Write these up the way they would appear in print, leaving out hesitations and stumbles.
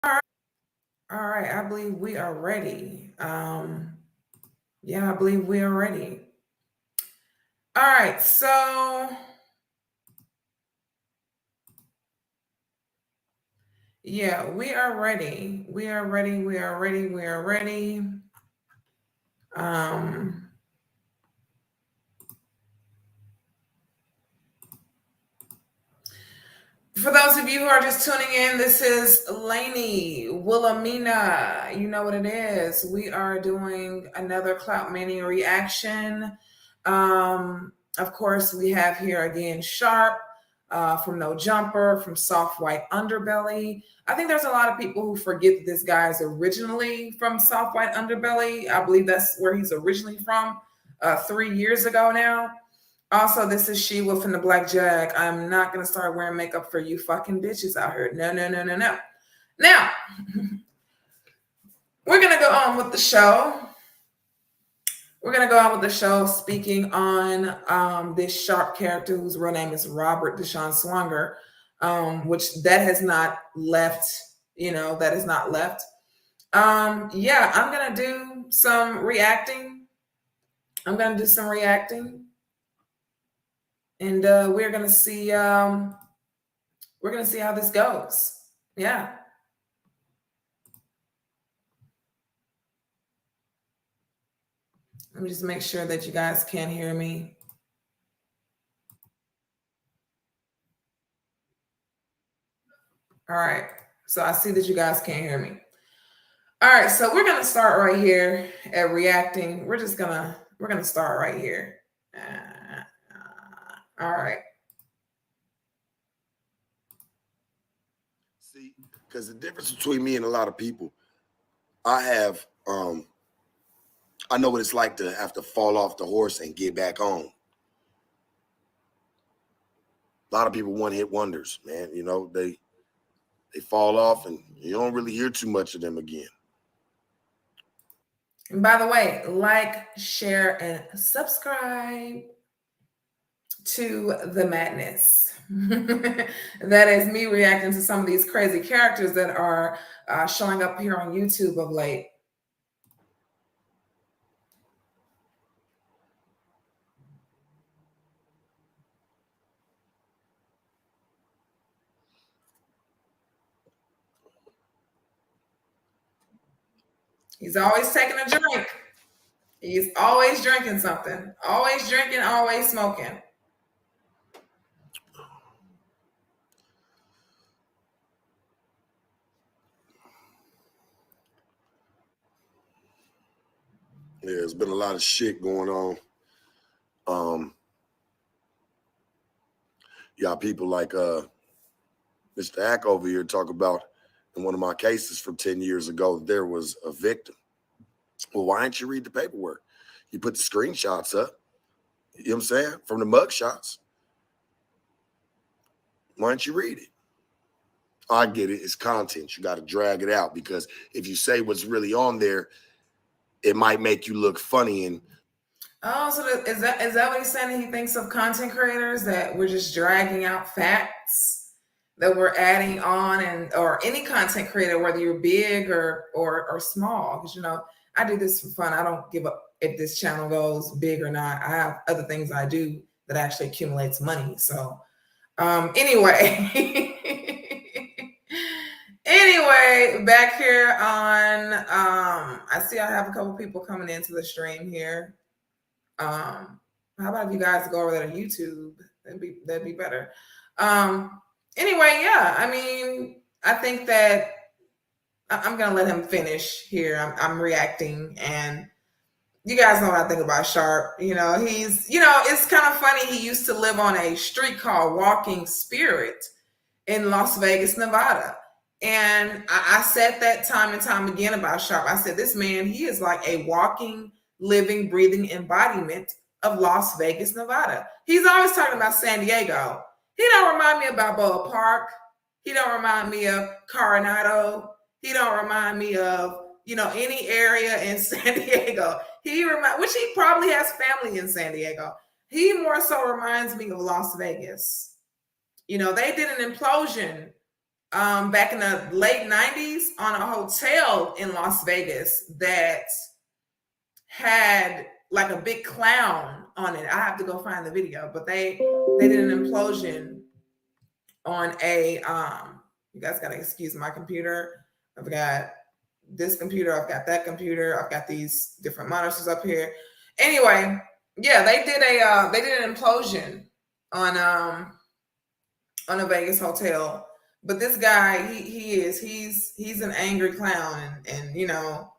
All right, I believe we are ready. Yeah, I believe we are ready. All right, so yeah, we are ready. We are ready. We are ready. We are ready. Um, for those of you who are just tuning in, this is Lainey Wilhelmina. You know what it is. We are doing another Clout Mania reaction. Of course, we have here again Sharp from No Jumper, from Soft White Underbelly. I think there's a lot of people who forget that this guy is originally from Soft White Underbelly. I believe that's where he's originally from 3 years ago now. Also, this is She Wolf and the Black Jag. I'm not going to start wearing makeup for you fucking bitches out here. No, no, no, no, no. Now, we're going to go on with the show. We're going to go on with the show speaking on this Sharp character whose real name is Robert Deshaun Swanger, which that has not left, that is not left. Yeah, I'm going to do some reacting. I'm going to do some reacting. And we're going to see how this goes. Yeah. Let me just make sure that you guys can hear me. All right. So I see that you guys can't hear me. All right. So we're going to start right here at reacting. We're going to start right here. All right. See, because the difference between me and a lot of people, I know what it's like to have to fall off the horse and get back on. A lot of people one-hit wonders, man. They fall off and you don't really hear too much of them again. And by the way, like, share, and subscribe to the madness. That is me reacting to some of these crazy characters that are showing up here on YouTube of late. He's always taking a drink. He's always drinking something. Always drinking, always smoking. Yeah, there's been a lot of shit going on. You got people like Mr. Ack over here talk about in one of my cases from 10 years ago, there was a victim. Well, why didn't you read the paperwork? You put the screenshots up, you know what I'm saying, from the mug shots. Why don't you read it? I get it. It's content. You got to drag it out because if you say what's really on there, it might make you look funny. And so is that what he's saying? He thinks of content creators that we're just dragging out facts that we're adding on, or any content creator, whether you're big or small, because I do this for fun. I don't give up if this channel goes big or not. I have other things I do that actually accumulates money. So anyway. Anyway, back here on I see I have a couple people coming into the stream here. How about if you guys go over there to YouTube? That'd be better. Anyway, yeah, I mean, I think that I'm gonna let him finish here. I'm reacting, and you guys know what I think about Sharp. He's it's kind of funny. He used to live on a street called Walking Spirit in Las Vegas, Nevada. And I said that time and time again about Sharp. I said, this man, he is like a walking, living, breathing embodiment of Las Vegas, Nevada. He's always talking about San Diego. He don't remind me of Balboa Park. He don't remind me of Coronado. He don't remind me of, any area in San Diego. Which he probably has family in San Diego. He more so reminds me of Las Vegas. They did an implosion back in the late 90s on a hotel in Las Vegas that had like a big clown on it. I have to go find the video, but they did an implosion on a you guys gotta excuse my computer. I've got this computer, I've got that computer, I've got these different monitors up here. Anyway, yeah, they did an implosion on a Vegas hotel. But this guy, he's an angry clown, and you know,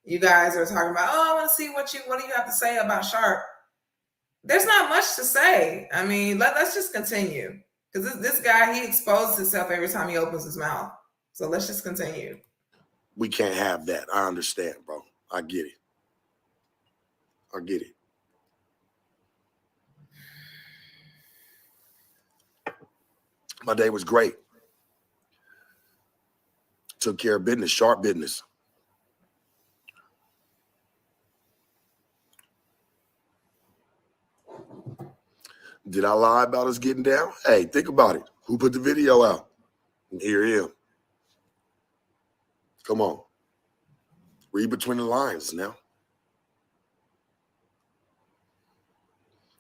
you guys are talking about, oh, I want to see what do you have to say about Sharp. There's not much to say. I mean, let's just continue, because this guy, he exposes himself every time he opens his mouth. So let's just continue. We can't have that. I understand, bro. I get it. I get it. My day was great. Took care of business, Sharp business. Did I lie about us getting down? Hey, think about it. Who put the video out? Here he is. Come on. Read between the lines now.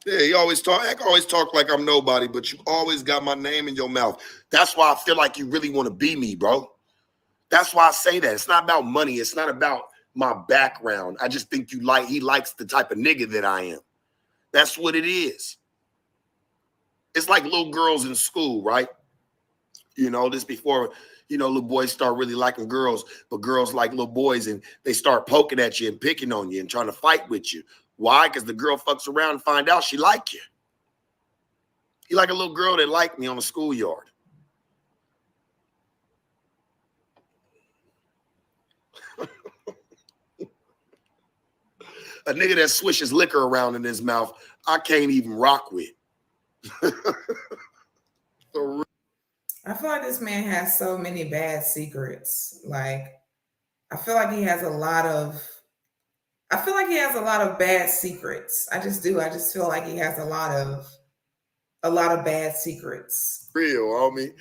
Yeah, I always talk like I'm nobody, but you always got my name in your mouth. That's why I feel like you really want to be me, bro. That's why I say that. It's not about money. It's not about my background. I just think he likes the type of nigga that I am. That's what it is. It's like little girls in school, right? You know, this before, you know, little boys start really liking girls, but girls like little boys and they start poking at you and picking on you and trying to fight with you. Why? Because the girl fucks around and find out she like you. You like a little girl that liked me on the schoolyard. A nigga that swishes liquor around in his mouth, I can't even rock with. I feel like this man has so many bad secrets. Like, I feel like he has a lot of bad secrets. I just do. I just feel like he has a lot of bad secrets. Real, homie.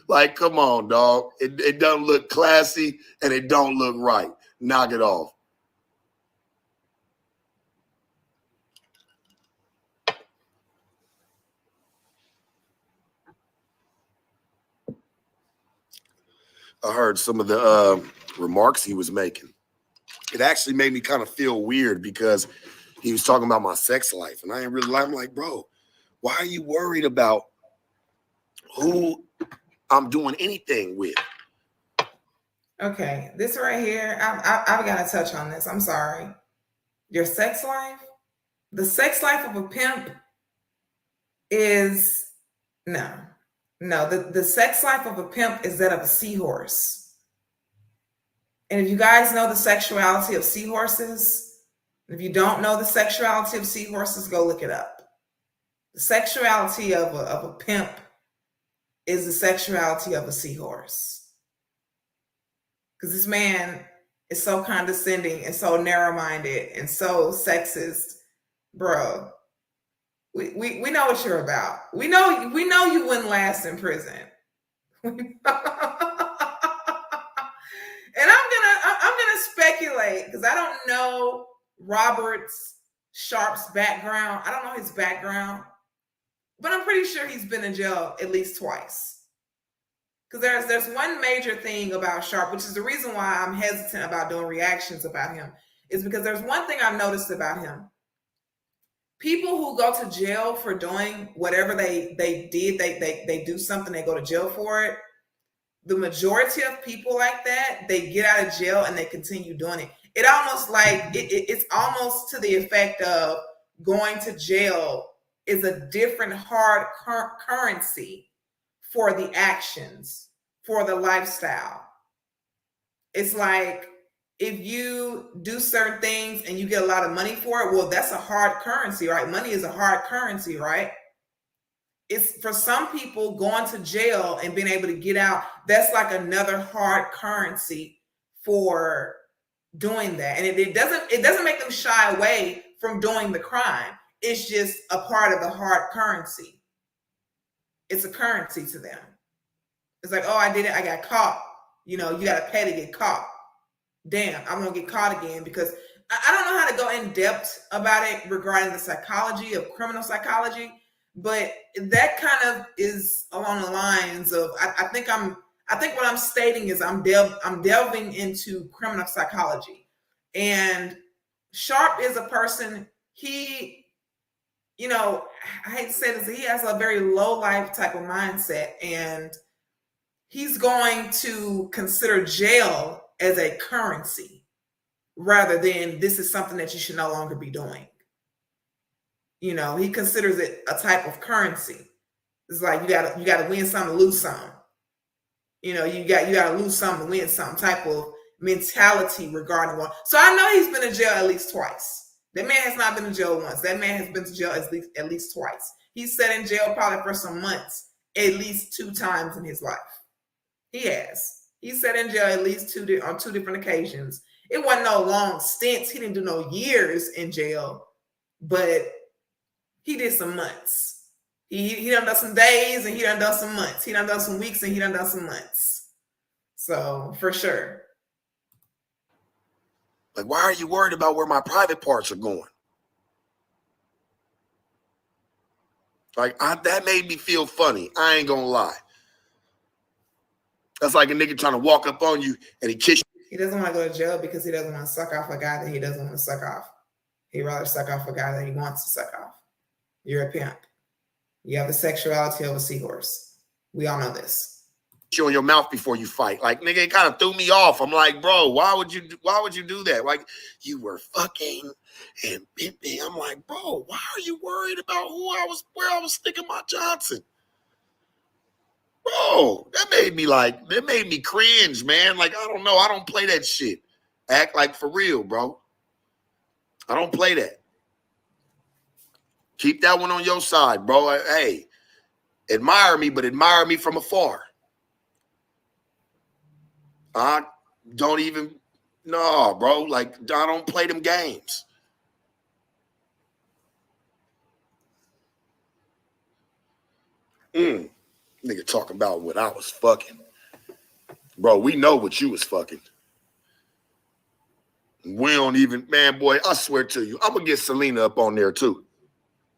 Like, come on, dog. It doesn't look classy and it don't look right. Knock it off. I heard some of the remarks he was making. It actually made me kind of feel weird because he was talking about my sex life. And I ain't really I'm like, bro, why are you worried about who I'm doing anything with? Okay, this right here, I've got to touch on this. I'm sorry. Your sex life? The sex life of a pimp is no. The sex life of a pimp is that of a seahorse. And if you guys know the sexuality of seahorses, if you don't know the sexuality of seahorses, go look it up. The sexuality of a pimp is the sexuality of a seahorse. Because this man is so condescending and so narrow-minded and so sexist, bro. We know what you're about. We know you wouldn't last in prison. And I'm gonna speculate because I don't know Sharp's background. I don't know his background, but I'm pretty sure he's been in jail at least twice. Because there's one major thing about Sharp, which is the reason why I'm hesitant about doing reactions about him, is because there's one thing I've noticed about him. People who go to jail for doing whatever they did, they do something, they go to jail for it. The majority of people like that, they get out of jail and they continue doing it. It almost like it's almost to the effect of going to jail is a different hard currency for the actions, for the lifestyle. It's like if you do certain things and you get a lot of money for it, well, that's a hard currency, right? Money is a hard currency, right? It's for some people going to jail and being able to get out, that's like another hard currency for doing that. And it doesn't make them shy away from doing the crime. It's just a part of the hard currency. It's a currency to them. It's like, oh, I did it. I got caught. You know, you got to pay to get caught. Damn, I'm going to get caught again, because I don't know how to go in depth about it regarding the psychology of criminal psychology, but that kind of is along the lines of, I think what I'm stating is I'm delving into criminal psychology. And Sharp is a person, he, you know, I hate to say this, he has a very low life type of mindset, and he's going to consider jail as a currency rather than this is something that you should no longer be doing. You know, he considers it a type of currency. It's like you gotta win some to lose some. You know, you gotta lose some to win some type of mentality regarding one. So I know he's been in jail at least twice. That man has not been in jail once. That man has been to jail at least twice. He's sat in jail probably for some months, at least 2 times in his life. He has. He sat in jail at least on 2 different occasions. It wasn't no long stints. He didn't do no years in jail, but he did some months. He done some days, and he done some months. He done some weeks, and he done some months. So for sure. Like, why are you worried about where my private parts are going? Like, that made me feel funny. I ain't gonna lie. That's like a nigga trying to walk up on you and he kiss you. He doesn't want to go to jail because he doesn't want to suck off a guy that he doesn't want to suck off. He'd rather suck off a guy that he wants to suck off. You're a pimp. You have the sexuality of a seahorse. We all know this. You in your mouth before you fight. Like, nigga, it kind of threw me off. I'm like, bro, why would you do that? Like, you were fucking and pimping. I'm like, bro, why are you worried about where I was sticking my Johnson? Bro, that made me cringe, man. Like, I don't know. I don't play that shit. Act like for real, bro. I don't play that. Keep that one on your side, bro. Hey, admire me, but admire me from afar. I don't even, no, bro. Like, I don't play them games. Nigga talking about what I was fucking. Bro, we know what you was fucking. We don't even, man, boy, I swear to you, I'm going to get Selena up on there too.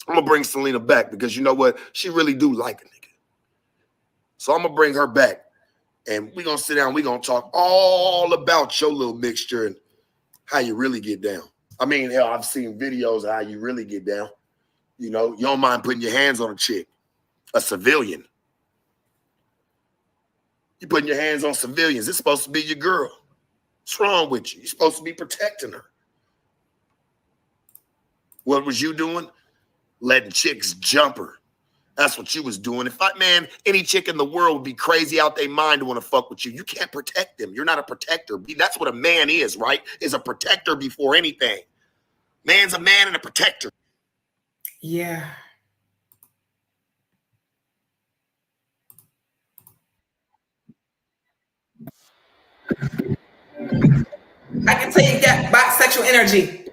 I'm going to bring Selena back because you know what? She really do like a nigga. So I'm going to bring her back. And we're going to sit down. We're going to talk all about your little mixture and how you really get down. I mean, hell, I've seen videos of how you really get down. You know, you don't mind putting your hands on a chick, a civilian. You putting your hands on civilians. It's supposed to be your girl. What's wrong with you? You're supposed to be protecting her. What was you doing? Letting chicks jump her. That's what you was doing. Any chick in the world would be crazy out their mind to want to fuck with you. You can't protect them. You're not a protector. That's what a man is, right? Is a protector before anything. Man's a man and a protector. Yeah. I can tell you got bisexual energy.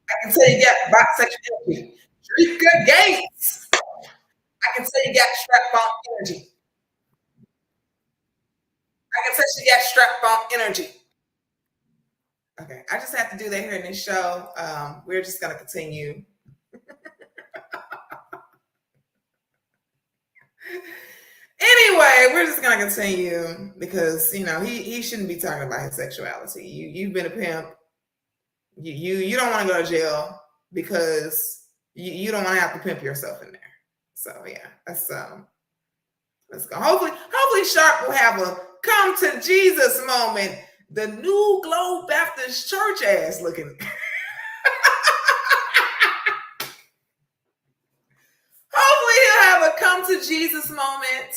I can tell you got bisexual energy. Street good gates. I can tell you got strap-on energy. I can tell she got strap-on energy. Okay, I just have to do that here in this show. We're just going to continue. Anyway, we're just going to continue because, you know, he shouldn't be talking about his sexuality. You've been a pimp. You don't want to go to jail because you don't want to have to pimp yourself in there. So yeah, let's go. Hopefully Sharp will have a come to Jesus moment. The New Globe Baptist Church ass looking. Hopefully he'll have a come to Jesus moment.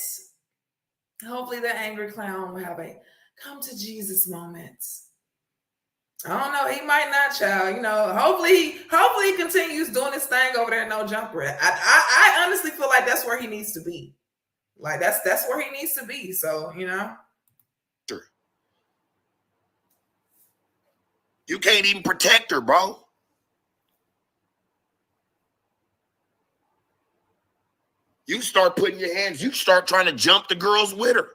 Hopefully the angry clown will have a come to Jesus moment. I don't know. He might not, child. You know, hopefully he continues doing his thing over there in No Jumper. I honestly feel like that's where he needs to be. Like that's where he needs to be. So, you know. Sure. You can't even protect her, bro. You start putting your hands, you start trying to jump the girls with her.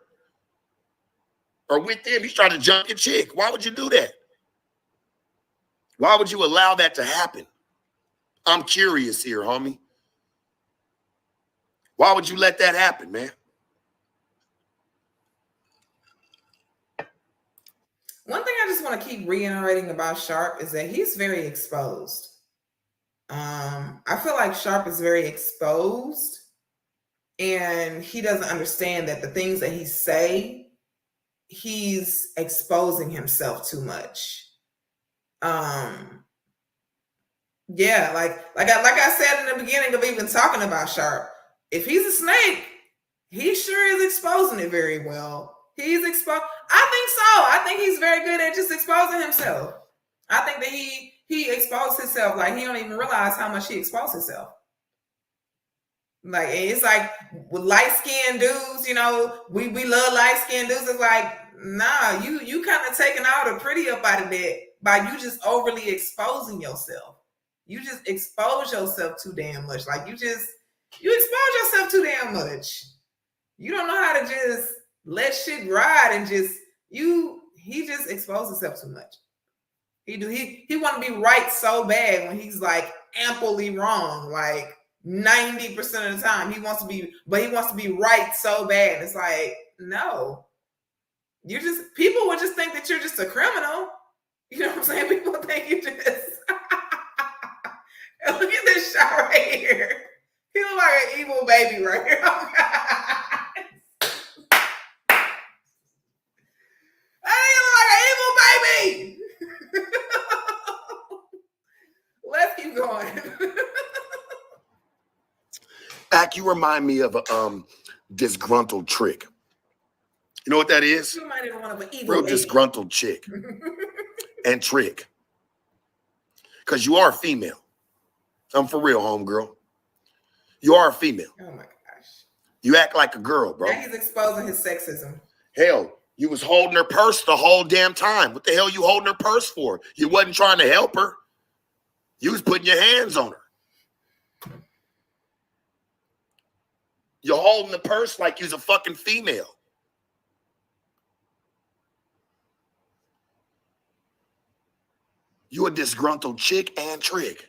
Or with them, you try to jump your chick. Why would you do that? Why would you allow that to happen? I'm curious here, homie. Why would you let that happen, man? One thing I just want to keep reiterating about Sharp is that he's very exposed. I feel like Sharp is very exposed, and he doesn't understand that the things that he say, he's exposing himself too much. Yeah, like I said in the beginning of even talking about Sharp, if he's a snake, he sure is exposing it very well. He's exposed. I think so. I think he's very good at just exposing himself. I think that he exposed himself like he don't even realize how much he exposed himself. Like it's like with light-skinned dudes, you know, we love light-skinned dudes. It's like, nah, you kind of taking all the pretty up out of that by you just overly exposing yourself. You just expose yourself too damn much. Like you expose yourself too damn much. You don't know how to just let shit ride and he just exposed himself too much. He want to be right so bad when he's like amply wrong, like 90% of the time. He wants to be right so bad. It's like, no. People would just think that you're just a criminal. You know what I'm saying? People think you just look at this shot right here. He look like an evil baby right here. Oh, baby. Let's keep going. Ak, you remind me of a disgruntled trick. You know what that is? You might have one of an evil real baby. Disgruntled chick and trick. Because you are a female. I'm for real, homegirl. You are a female. Oh my gosh. You act like a girl, bro. Now he's exposing his sexism. Hell, you was holding her purse the whole damn time. What the hell you holding her purse for? You wasn't trying to help her. You was putting your hands on her. You're holding the purse like you's a fucking female. You a disgruntled chick and trick.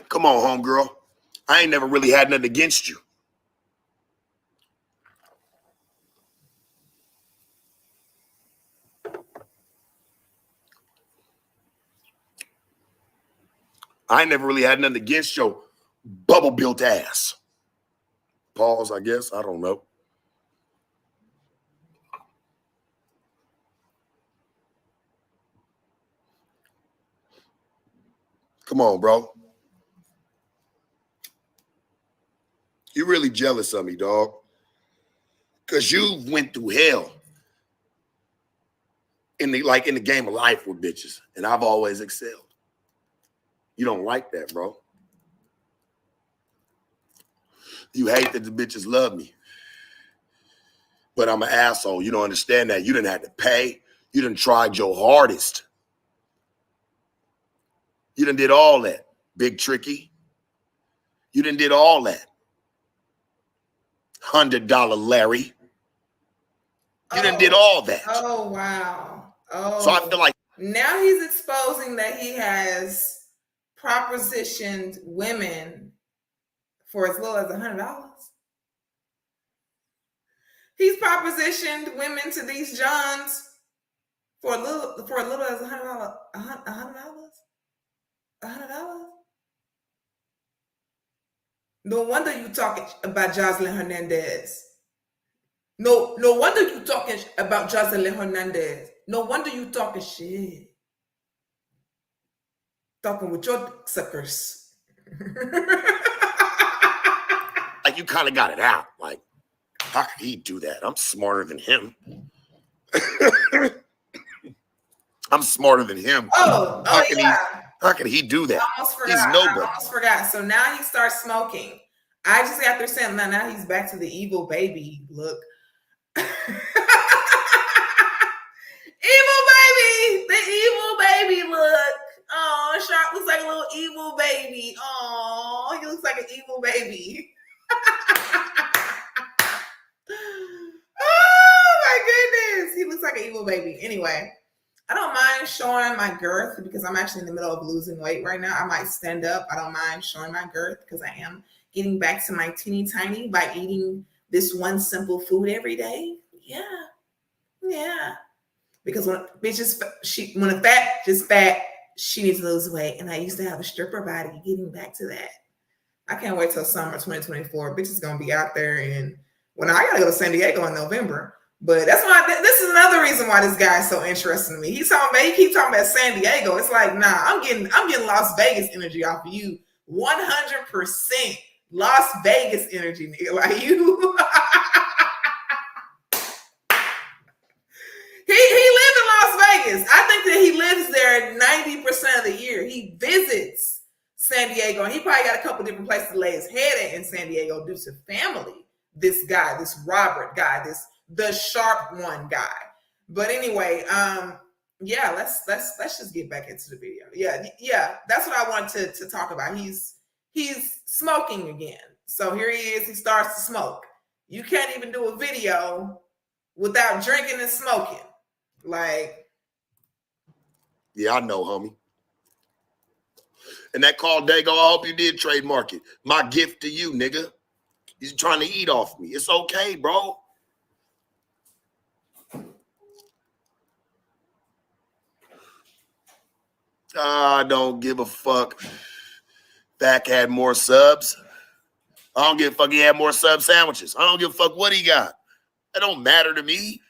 Come on, homegirl. I ain't never really had nothing against you. I ain't never really had nothing against your bubble-built ass. Pause, I guess. I don't know. Come on, bro. You really jealous of me, dog. Because you went through hell in the game of life with bitches. And I've always excelled. You don't like that, bro. You hate that the bitches love me. But I'm an asshole. You don't understand that. You didn't have to pay. You done tried your hardest. You done did all that, Big Tricky. You done did all that. $100 Larry. You done did all that. Oh, wow. Oh. So I feel like now he's exposing that he has propositioned women for as little as $100. He's propositioned women to these Johns for as little as $100. $100. No wonder you talking about Jocelyn Hernandez. No wonder you talking about Jocelyn Hernandez. No wonder you talking shit. Talking with your suckers. you kind of got it out. Like, how could he do that? I'm smarter than him. I'm smarter than him. How can he do that? I almost forgot. He's nobody. I almost forgot. So now he starts smoking. I just got there saying now he's back to the evil baby look. Evil baby, the evil baby look. Oh, Sharp looks like a little evil baby. Oh, he looks like an evil baby. Oh my goodness. He looks like an evil baby. Anyway, I don't mind showing my girth because I'm actually in the middle of losing weight right now. I might stand up. I don't mind showing my girth because I am getting back to my teeny tiny by eating this one simple food every day. Yeah. Because when a fat just fat, she needs to lose weight. And I used to have a stripper body. Getting back to that. I can't wait till summer 2024. Bitch is gonna be out there, and I gotta go to San Diego in November. But that's why this is another reason why this guy is so interested in me. He keeps talking about San Diego. It's like, nah, I'm getting Las Vegas energy off of you. 100% Las Vegas energy, nigga. Like you. He lived in Las Vegas. I think that he lives there 90% of the year. He visits San Diego, and he probably got a couple different places to lay his head at in San Diego due to family. This guy, this Robert guy, the sharp one guy. But anyway, yeah, let's just get back into the video. Yeah, that's what I wanted to talk about. He's smoking again. So here he is. He starts to smoke. You can't even do a video without drinking and smoking. Like, yeah, I know, homie. And that called Dago, I hope you did trademark it. My gift to you, nigga. He's trying to eat off me. It's okay, bro. I don't give a fuck. Dak had more subs. I don't give a fuck he had more sub sandwiches. I don't give a fuck what he got. That don't matter to me.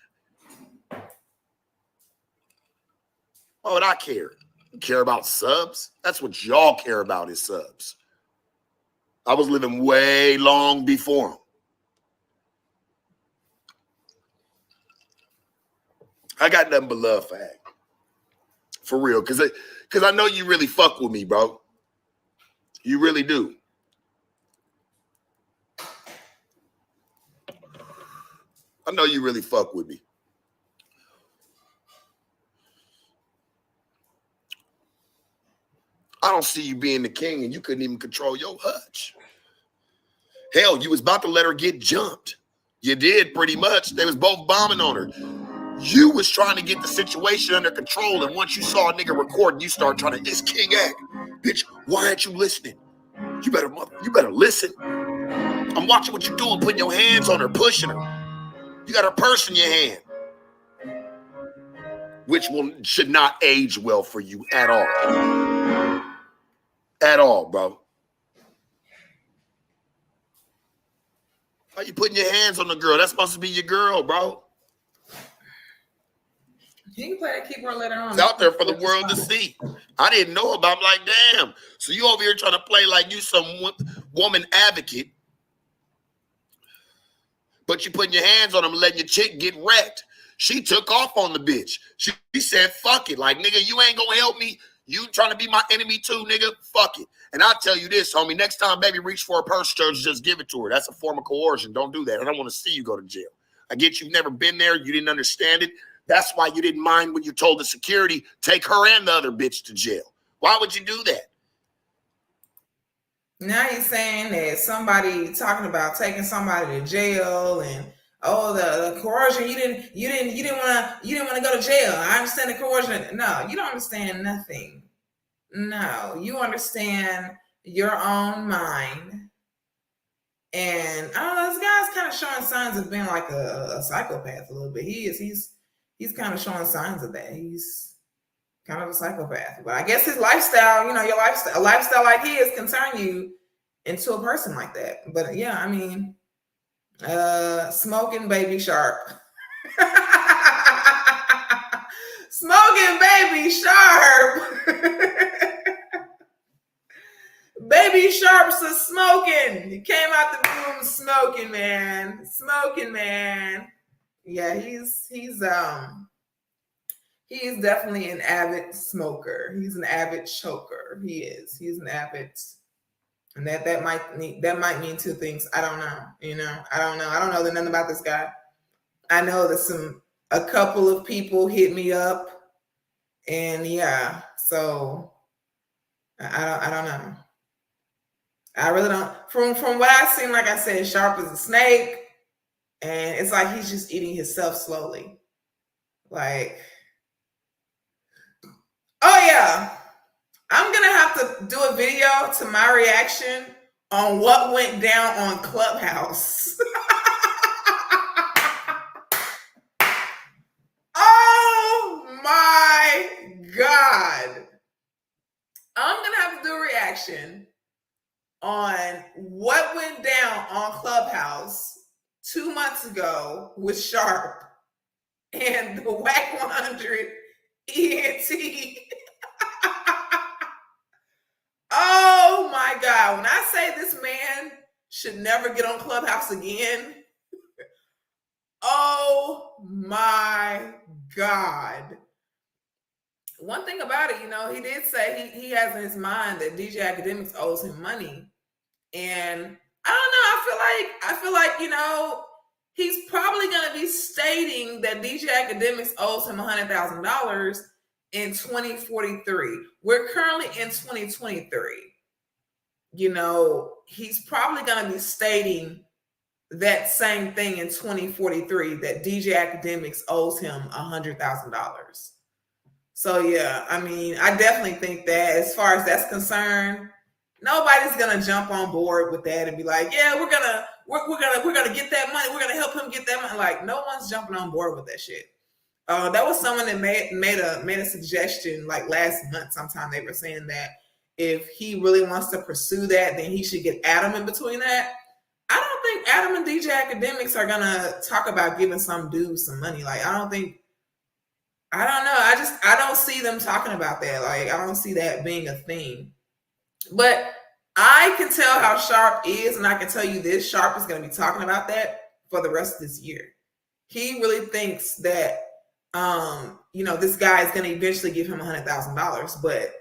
Why would I care? You care about subs? That's what y'all care about is subs. I was living way long before him. I got nothing but love for Ag. For real. Because I know you really fuck with me, bro. You really do. I know you really fuck with me. I don't see you being the king and you couldn't even control your hutch. Hell, you was about to let her get jumped. You did pretty much. They was both bombing on her. You was trying to get the situation under control, and once you saw a nigga recording, you started trying to, it's King Ag. Bitch, why aren't you listening? You better listen. I'm watching what you're doing, putting your hands on her, pushing her. You got her purse in your hand. Which should not age well for you at all. At all, bro. Why you putting your hands on the girl? That's supposed to be your girl, bro. You can play that keyboard later on. It's out there for the world to see. I didn't know about it. I'm like, damn. So you over here trying to play like you some woman advocate, but you putting your hands on them and letting your chick get wrecked. She took off on the bitch. She said, fuck it. Like, nigga, you ain't gonna help me. You trying to be my enemy too, nigga? Fuck it. And I'll tell you this, homie. Next time baby reach for a purse, just give it to her. That's a form of coercion. Don't do that. I don't want to see you go to jail. I get you've never been there. You didn't understand it. That's why you didn't mind when you told the security, take her and the other bitch to jail. Why would you do that? Now you're saying that somebody talking about taking somebody to jail and the coercion. You didn't want to go to jail. I understand the coercion. No, you don't understand nothing. No, you understand your own mind. And I don't know, this guy's kind of showing signs of being like a psychopath a little bit. He's kind of showing signs of that. He's kind of a psychopath. But I guess his lifestyle, your lifestyle, a lifestyle like his can turn you into a person like that. But yeah, I mean, smoking baby sharp. Smoking baby sharp. Baby Sharp's a smoking. He came out the room smoking, man. Smoking, man. Yeah, he's definitely an avid smoker. He's an avid choker. He is. He's an avid, and that might mean two things. I don't know. I don't know. I don't know nothing about this guy. I know that a couple of people hit me up, and yeah, so I don't know. I really don't. From what I've seen, like I said, Sharp is a snake, and it's like he's just eating himself slowly. Like, oh yeah, I'm gonna have to do a video to my reaction on what went down on Clubhouse. Oh my God. I'm gonna have to do a reaction on what went down on Clubhouse 2 months ago with Sharp and the Whack 100 ENT. Oh my God. When I say this man should never get on Clubhouse again, oh my God. One thing about it, he did say he has in his mind that DJ Akademiks owes him money. And I feel like, he's probably going to be stating that DJ Akademiks owes him $100,000 in 2043. We're currently in 2023. He's probably going to be stating that same thing in 2043, that DJ Akademiks owes him $100,000. So yeah, I mean, I definitely think that as far as that's concerned, nobody's gonna jump on board with that and be like, yeah, we're gonna get that money. We're gonna help him get that money. Like, no one's jumping on board with that shit. That was someone that made a suggestion like last month. Sometime they were saying that if he really wants to pursue that, then he should get Adam in between that. I don't think Adam and DJ Akademiks are gonna talk about giving some dude some money. Like, I don't know. I don't see them talking about that. Like, I don't see that being a thing. But I can tell how Sharp is, and I can tell you this: Sharp is going to be talking about that for the rest of this year. He really thinks that, this guy is going to eventually give him $100,000. But,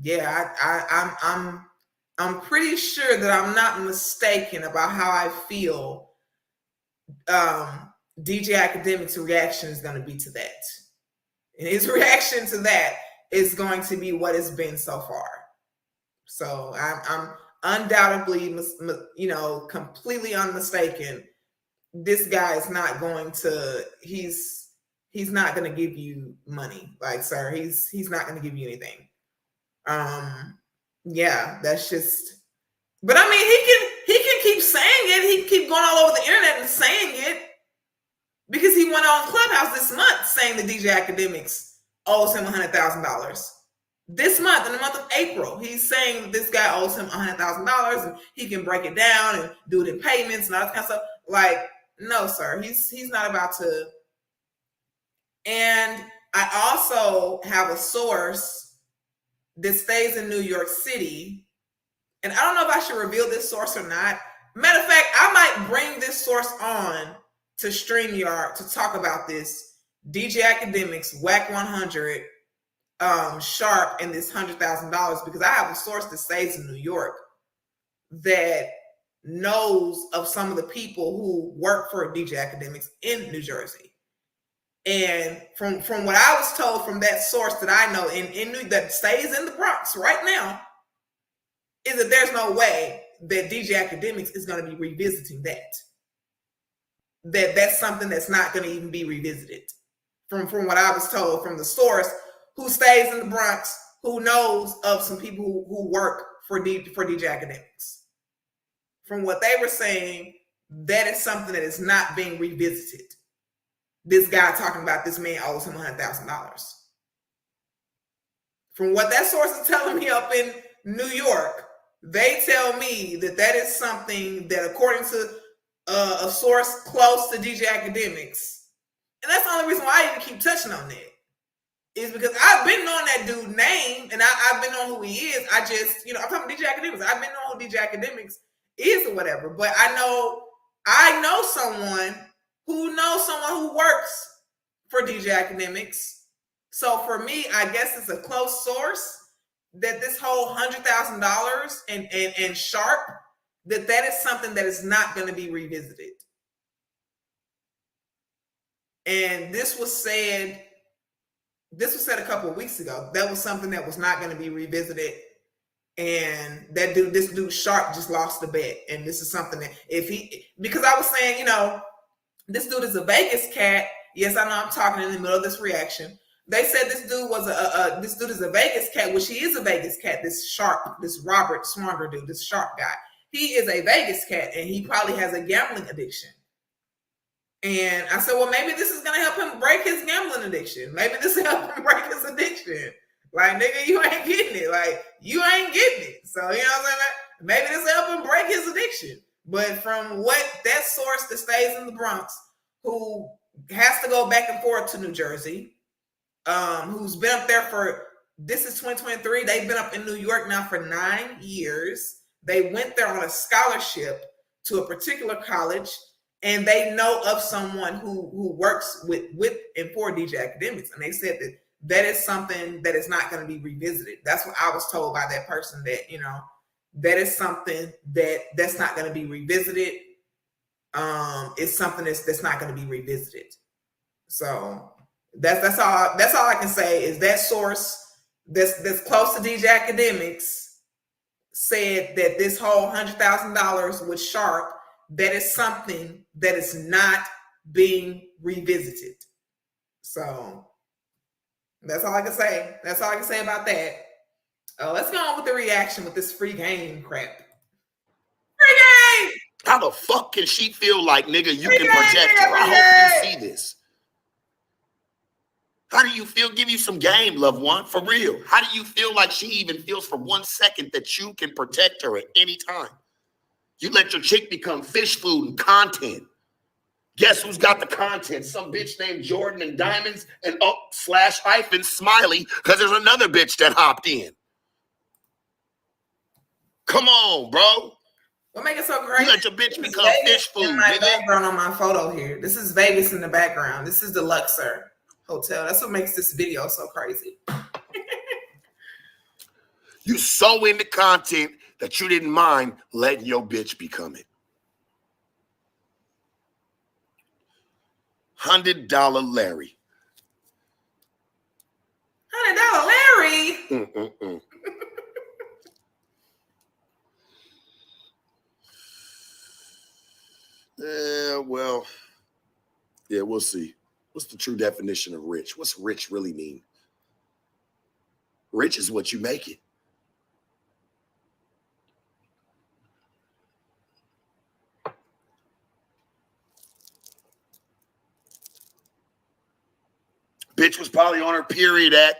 yeah, I'm pretty sure that I'm not mistaken about how I feel. DJ Akademiks' reaction is going to be to that, and his reaction to that is going to be what it's been so far. So I'm undoubtedly, completely unmistaken. This guy is not going to. He's not going to give you money, like, sir. He's not going to give you anything. Yeah, that's just. But I mean, he can keep saying it. He can keep going all over the internet and saying it. Because he went on Clubhouse this month saying that DJ Akademiks owes him $100,000. This month, in the month of April, he's saying this guy owes him $100,000 and he can break it down and do it in payments and all that kind of stuff. Like, no, sir, he's not about to. And I also have a source that stays in New York City, and I don't know if I should reveal this source or not. Matter of fact, I might bring this source on to StreamYard to talk about this DJ Akademiks, Whack 100, Sharp, and this $100,000, because I have a source that stays in New York that knows of some of the people who work for DJ Akademiks in New Jersey. And from what I was told from that source that I know that stays in the Bronx right now, is that there's no way that DJ Akademiks is going to be revisiting that. That's something that's not going to even be revisited. From what I was told from the source who stays in the Bronx, who knows of some people who work for DJ Akademiks. From what they were saying, that is something that is not being revisited. This guy talking about this man owes him $100,000. From what that source is telling me up in New York, they tell me that is something that, according to a source close to DJ Akademiks, and that's the only reason why I even keep touching on that, is because I've been knowing that dude's name and I've been knowing who he is. I just, I'm talking DJ Akademiks. I've been knowing who DJ Akademiks is or whatever, but I know someone who works for DJ Akademiks. So for me, I guess it's a close source that this whole $100,000 and Sharp, that is something that is not going to be revisited. And this was said this was said a couple of weeks ago. That was something that was not going to be revisited. And this dude Sharp just lost the bet. And this is something that because I was saying, you know, this dude is a Vegas cat. Yes, I know I'm talking in the middle of this reaction. They said this dude was this dude is a Vegas cat, which he is a Vegas cat. This Sharp, this Robert Swanger dude, this Sharp guy. He is a Vegas cat, and he probably has a gambling addiction. And I said, well, maybe this is going to help him break his gambling addiction. Maybe this will help him break his addiction. Like, nigga, you ain't getting it. Like, you ain't getting it. So, you know what I'm saying? Maybe this will help him break his addiction. But from what that source that stays in the Bronx, who has to go back and forth to New Jersey, who's been up there for, this is 2023. They've been up in New York now for 9 years. They went there on a scholarship to a particular college, and they know of someone who works with and for DJ Akademiks. And they said that is something that is not going to be revisited. That's what I was told by that person, that, you know, that is something that's not going to be revisited. It's something that's not going to be revisited. So that's all I can say is that source that's close to DJ Akademiks said that this whole $100,000 was Sharp. That is something that is not being revisited. So that's all I can say. That's all I can say about that. Let's go on with the reaction with this free game crap. Free game! How the fuck can she feel like, nigga, you can protect her? I hope you see this. How do you feel? Give you some game, loved one, for real. How do you feel like she even feels for 1 second that you can protect her at any time? You let your chick become fish food and content. Guess who's got the content? Some bitch named Jordan and Diamonds and / Smiley, because there's another bitch that hopped in. Come on, bro. What makes it so great? You let your bitch become fish food, in my nigga. background on my photo here. This is Vegas in the background. This is the Luxor Hotel. That's what makes this video so crazy. You so into content that you didn't mind letting your bitch become it. $100 Larry. $100 Larry? Well, yeah, we'll see. What's the true definition of rich? What's rich really mean? Rich is what you make it. Bitch was probably on her period act.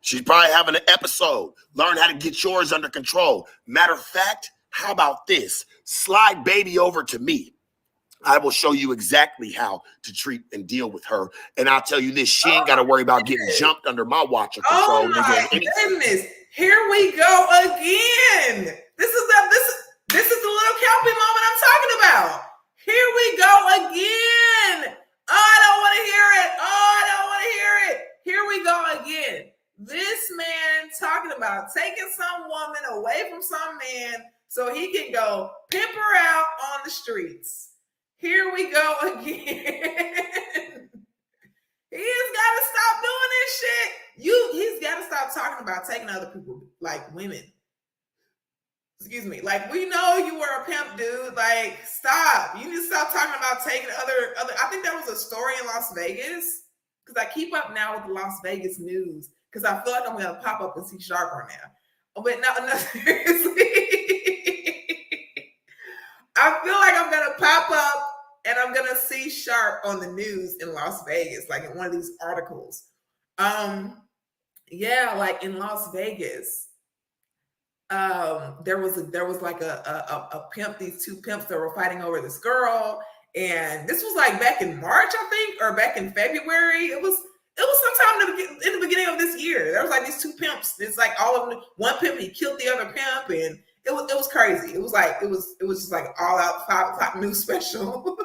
She's probably having an episode. Learn how to get yours under control. Matter of fact, how about this? Slide baby over to me. I will show you exactly how to treat and deal with her. And I'll tell you this, she ain't got to worry about getting jumped under my watch or control. Oh my goodness. Here we go again. This is the little Kelpie moment I'm talking about. Here we go again. Oh, I don't want to hear it. Oh, I don't want to hear it. Here we go again. This man talking about taking some woman away from some man so he can go pimp her out on the streets. Here we go again. He has got to stop doing this shit. He's got to stop talking about taking other people like women. Excuse me. Like, we know you were a pimp, dude. Like, stop. You need to stop talking about taking other. I think there was a story in Las Vegas, because I keep up now with the Las Vegas news, because I feel like I'm going to pop up and see Sharp right now. But no, seriously. I feel like I'm going to pop up and I'm going to see Sharp on the news in Las Vegas, like in one of these articles. Yeah, like in Las Vegas, there was like a pimp, these two pimps that were fighting over this girl. And this was like back in March, I think, or back in February. It was sometime in the beginning of this year. There was like these two pimps. It's like all of them. One pimp, he killed the other pimp, and it was crazy. It was just like all out 5 o'clock news special.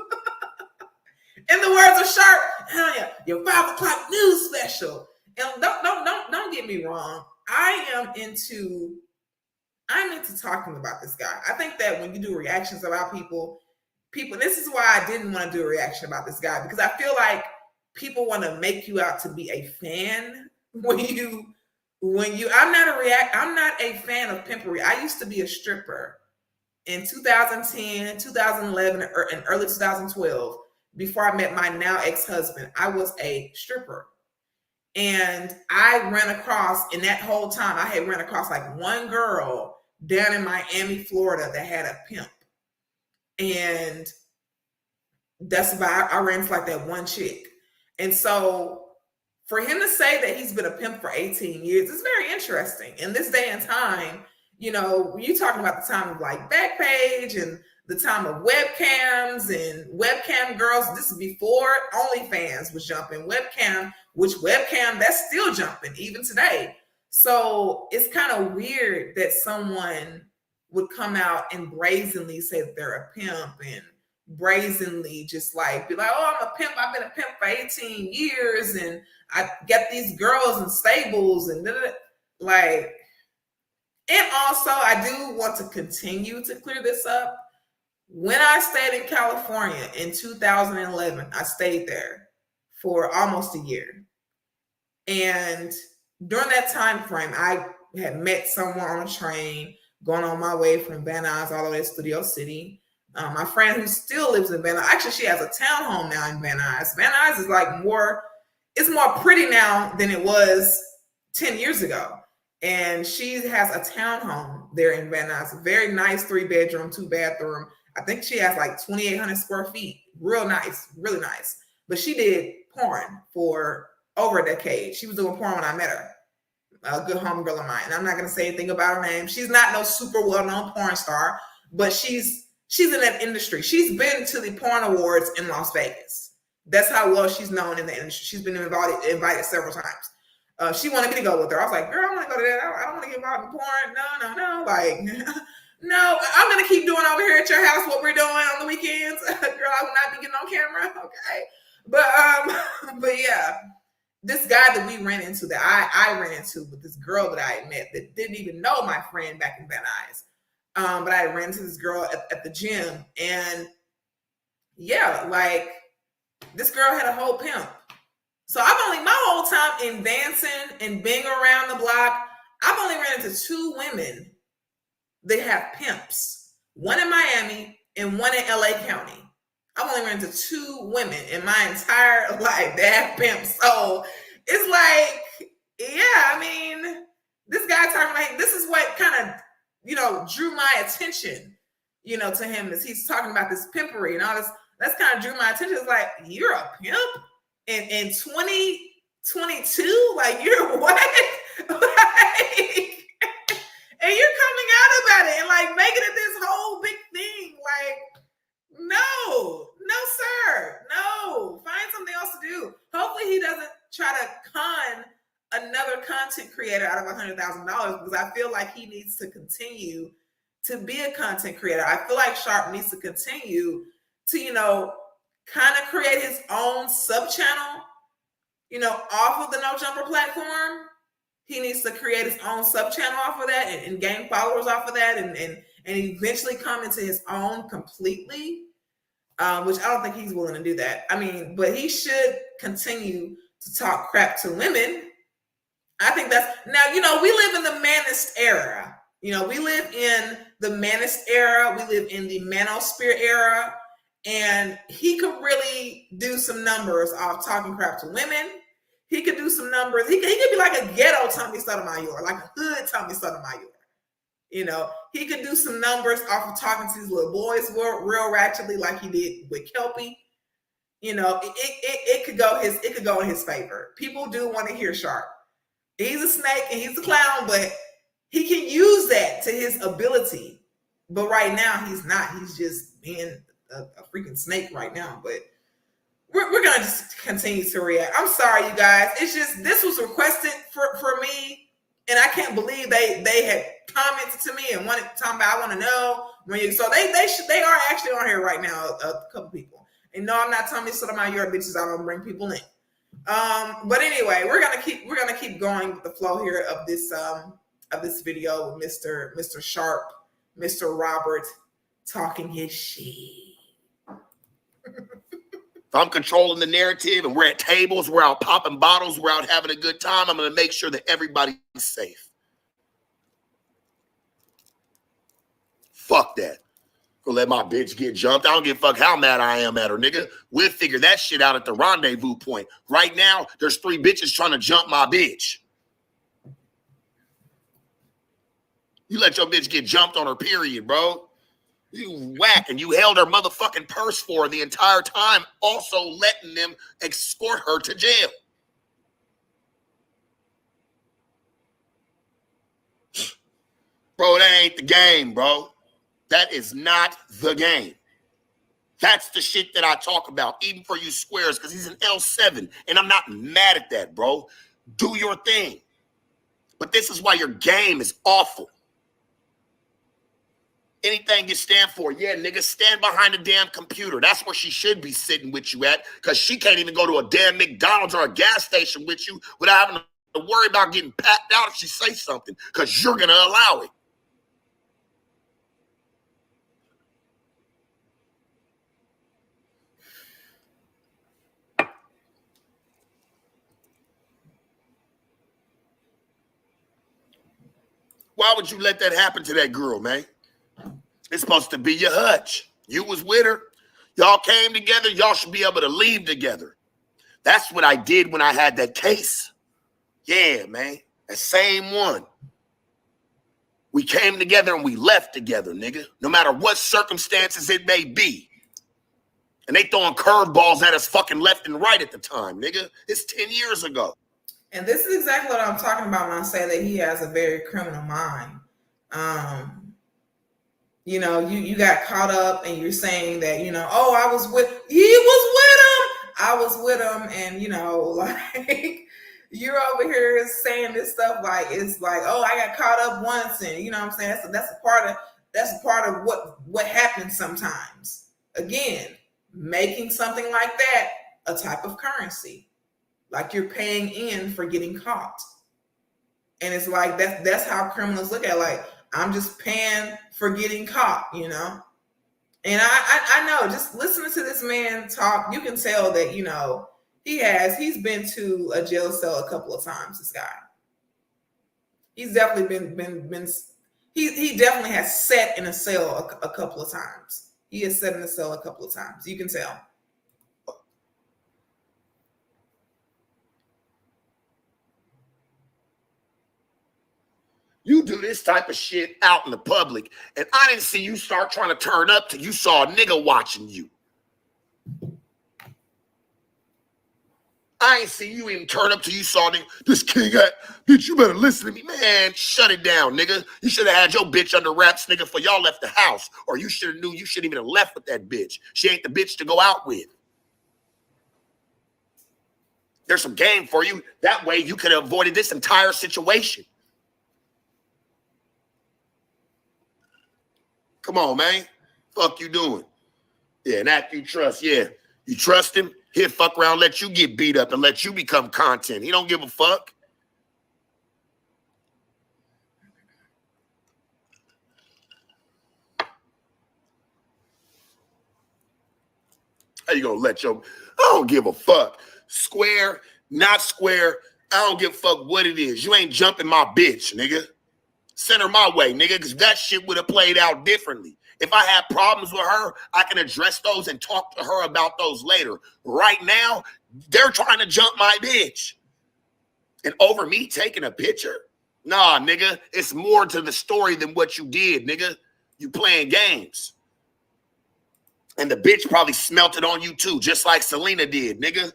In the words of Sharp, hell yeah, your 5 o'clock news special. And don't get me wrong. I'm into talking about this guy. I think that when you do reactions about people, this is why I didn't want to do a reaction about this guy, because I feel like people want to make you out to be a fan I'm not a fan of pimpery. I used to be a stripper in 2010, 2011, and early 2012. Before I met my now ex-husband, I was a stripper. And I ran across, in that whole time, I had ran across like one girl down in Miami, Florida that had a pimp. And that's why I ran for like that one chick. And so for him to say that he's been a pimp for 18 years is very interesting. In this day and time, you talking about the time of like Backpage and the time of webcams and webcam girls. This is before OnlyFans was jumping. Webcam, that's still jumping even today. So it's kind of weird that someone would come out and brazenly say that they're a pimp and brazenly just like be like, oh, I'm a pimp. I've been a pimp for 18 years and I get these girls in stables and like. And also, I do want to continue to clear this up. When I stayed in California in 2011, I stayed there for almost a year. And during that time frame, I had met someone on a train going on my way from Van Nuys all the way to Studio City. My friend who still lives in Van Nuys, actually, she has a townhome now in Van Nuys. Van Nuys is like it's more pretty now than it was 10 years ago. And she has a townhome there in Van Nuys, a very nice 3-bedroom, 2-bathroom. I think she has like 2,800 square feet. Real nice, really nice. But she did porn for over a decade. She was doing porn when I met her. A good homegirl of mine. And I'm not going to say anything about her name. She's not no super well-known porn star, but she's in that industry. She's been to the porn awards in Las Vegas. That's how well she's known in the industry. She's been invited several times. She wanted me to go with her. I was like, girl, I want to go to that. I don't want to get involved in porn. No. Like, no, I'm going to keep doing over here at your house what we're doing on the weekends. Girl, I will not be getting on camera. Okay. But yeah, this guy that we ran into, that I ran into with this girl that I had met that didn't even know my friend back in Van Nuys. But I ran into this girl at the gym. And yeah, like this girl had a whole pimp. So my whole time in dancing and being around the block, I've only ran into 2 women that have pimps. One in Miami and one in LA County. I've only ran into 2 women in my entire life that have pimps. So it's like, yeah, I mean, this guy talking like, this is what kind of, drew my attention, to him, is he's talking about this pimpery and all this. That's kind of drew my attention. It's like, you're a pimp? In 2022, like you're what? Like, and you're coming out about it and like making it this whole big thing. Like, no, sir, no. Find something else to do. Hopefully, he doesn't try to con another content creator out of $100,000 because I feel like he needs to continue to be a content creator. I feel like Sharp needs to continue to, kind of create his own sub-channel, off of the No Jumper platform. He needs to create his own sub-channel off of that and gain followers off of that and eventually come into his own completely, which I don't think he's willing to do that. I mean, but he should continue to talk crap to women. I think that's, now, we live in the manist era. We live in the manist era. We live in the manosphere era. And he could really do some numbers off talking crap to women. He could do some numbers. He could be like a ghetto Tommy Sotomayor, like a hood Tommy Sotomayor. He could do some numbers off of talking to these little boys real ratchetly, like he did with Kelpie. It could go in his favor. People do want to hear Sharp. He's a snake and he's a clown, but he can use that to his ability. But right now he's not. He's just being a freaking snake right now. But we're gonna just continue to react. I'm sorry, you guys. It's just, this was requested for me, and I can't believe they had commented to me and wanted to talk about, I want to know when you. So they are actually on here right now. A couple people. And no, I'm not telling you some of my your bitches. I don't bring people in. But anyway, we're gonna keep going with the flow here of this video with Mr. Sharp, Mr. Robert talking his shit. If I'm controlling the narrative and we're at tables, we're out popping bottles, we're out having a good time, I'm going to make sure that everybody's safe. Fuck that. Go let my bitch get jumped. I don't give a fuck how mad I am at her, nigga. We'll figure that shit out at the rendezvous point. Right now, there's 3 bitches trying to jump my bitch. You let your bitch get jumped on her period, bro. You whack, and you held her motherfucking purse for her the entire time, also letting them escort her to jail. Bro, that ain't the game, bro. That is not the game. That's the shit that I talk about, even for you squares, because he's an L7, and I'm not mad at that, bro. Do your thing. But this is why your game is awful. Anything you stand for, yeah, nigga, stand behind a damn computer. That's where she should be sitting with you at, because she can't even go to a damn McDonald's or a gas station with you without having to worry about getting packed out if she says something, because you're going to allow it. Why would you let that happen to that girl, man? It's supposed to be your hutch. You was with her. Y'all came together. Y'all should be able to leave together. That's what I did when I had that case. Yeah, man. That same one. We came together and we left together, nigga. No matter what circumstances it may be. And they throwing curveballs at us fucking left and right at the time, nigga. It's 10 years ago. And this is exactly what I'm talking about when I say that he has a very criminal mind. You know, you got caught up and you're saying that, you know, oh, I was with him, and, you know, like, you're over here saying this stuff like, it's like, oh, I got caught up once, and, you know what I'm saying? That's a part of what happens sometimes. Again, making something like that a type of currency. Like you're paying in for getting caught. And it's like that's how criminals look at it. Like, I'm just paying for getting caught, you know? And I know, just listening to this man talk, you can tell that, you know, he's been to a jail cell a couple of times, this guy. He's definitely he definitely has sat in a cell a couple of times. He has sat in a cell a couple of times. You can tell. You do this type of shit out in the public, and I didn't see you start trying to turn up till you saw a nigga watching you. I ain't see you even turn up till you saw this king at, bitch, you better listen to me. Man, shut it down, nigga. You should have had your bitch under wraps, nigga, before y'all left the house. Or you should have knew you shouldn't even have left with that bitch. She ain't the bitch to go out with. There's some game for you. That way you could have avoided this entire situation. Come on, man. Fuck you doing? Yeah, and after you trust, yeah. You trust him, he'll fuck around, let you get beat up and let you become content. He don't give a fuck. How you gonna let your, I don't give a fuck. Square, not square, I don't give a fuck what it is. You ain't jumping my bitch, nigga. Send her my way, nigga, because that shit would have played out differently. If I had problems with her, I can address those and talk to her about those later. Right now, they're trying to jump my bitch. And over me taking a picture? Nah, nigga, it's more to the story than what you did, nigga. You playing games. And the bitch probably smelt it on you too, just like Selena did, nigga.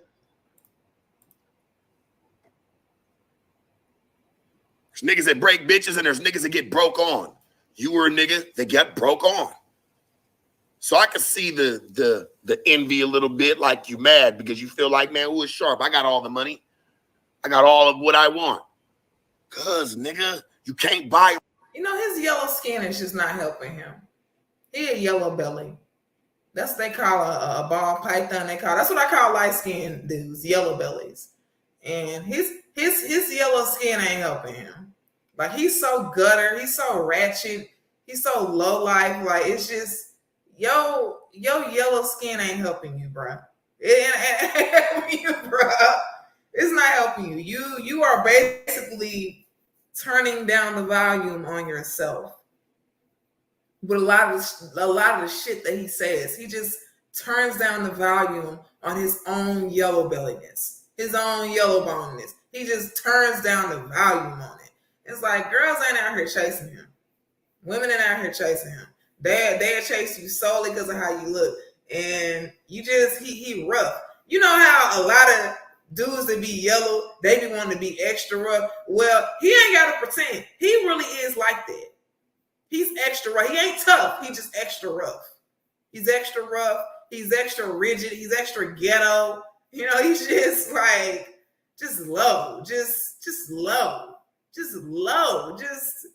There's niggas that break bitches and there's niggas that get broke on. You were a nigga that got broke on. So I can see the envy a little bit, like you mad because you feel like, man, who is sharp? I got all the money. I got all of what I want. Cause nigga, you can't buy. You know, his yellow skin is just not helping him. He a yellow belly. That's what they call a ball python. That's what I call light skinned dudes, yellow bellies. And his yellow skin ain't helping him. Like, he's so gutter, he's so ratchet, he's so low life. Like, it's just, yo yellow skin ain't helping you, bro. It ain't helping you, bro. It's not helping you. You are basically turning down the volume on yourself with a lot of the shit that he says. He just turns down the volume on his own yellow belliness, his own yellow boneness. He just turns down the volume on it. It's like girls ain't out here chasing him. Women ain't out here chasing him. They chase you solely because of how you look. And you just he rough. You know how a lot of dudes that be yellow, they be wanting to be extra rough. Well, he ain't gotta pretend. He really is like that. He's extra rough. He ain't tough. He's just extra rough. He's extra rough. He's extra rigid. He's extra ghetto. You know, he's just like, just low. Just low. Just low. Just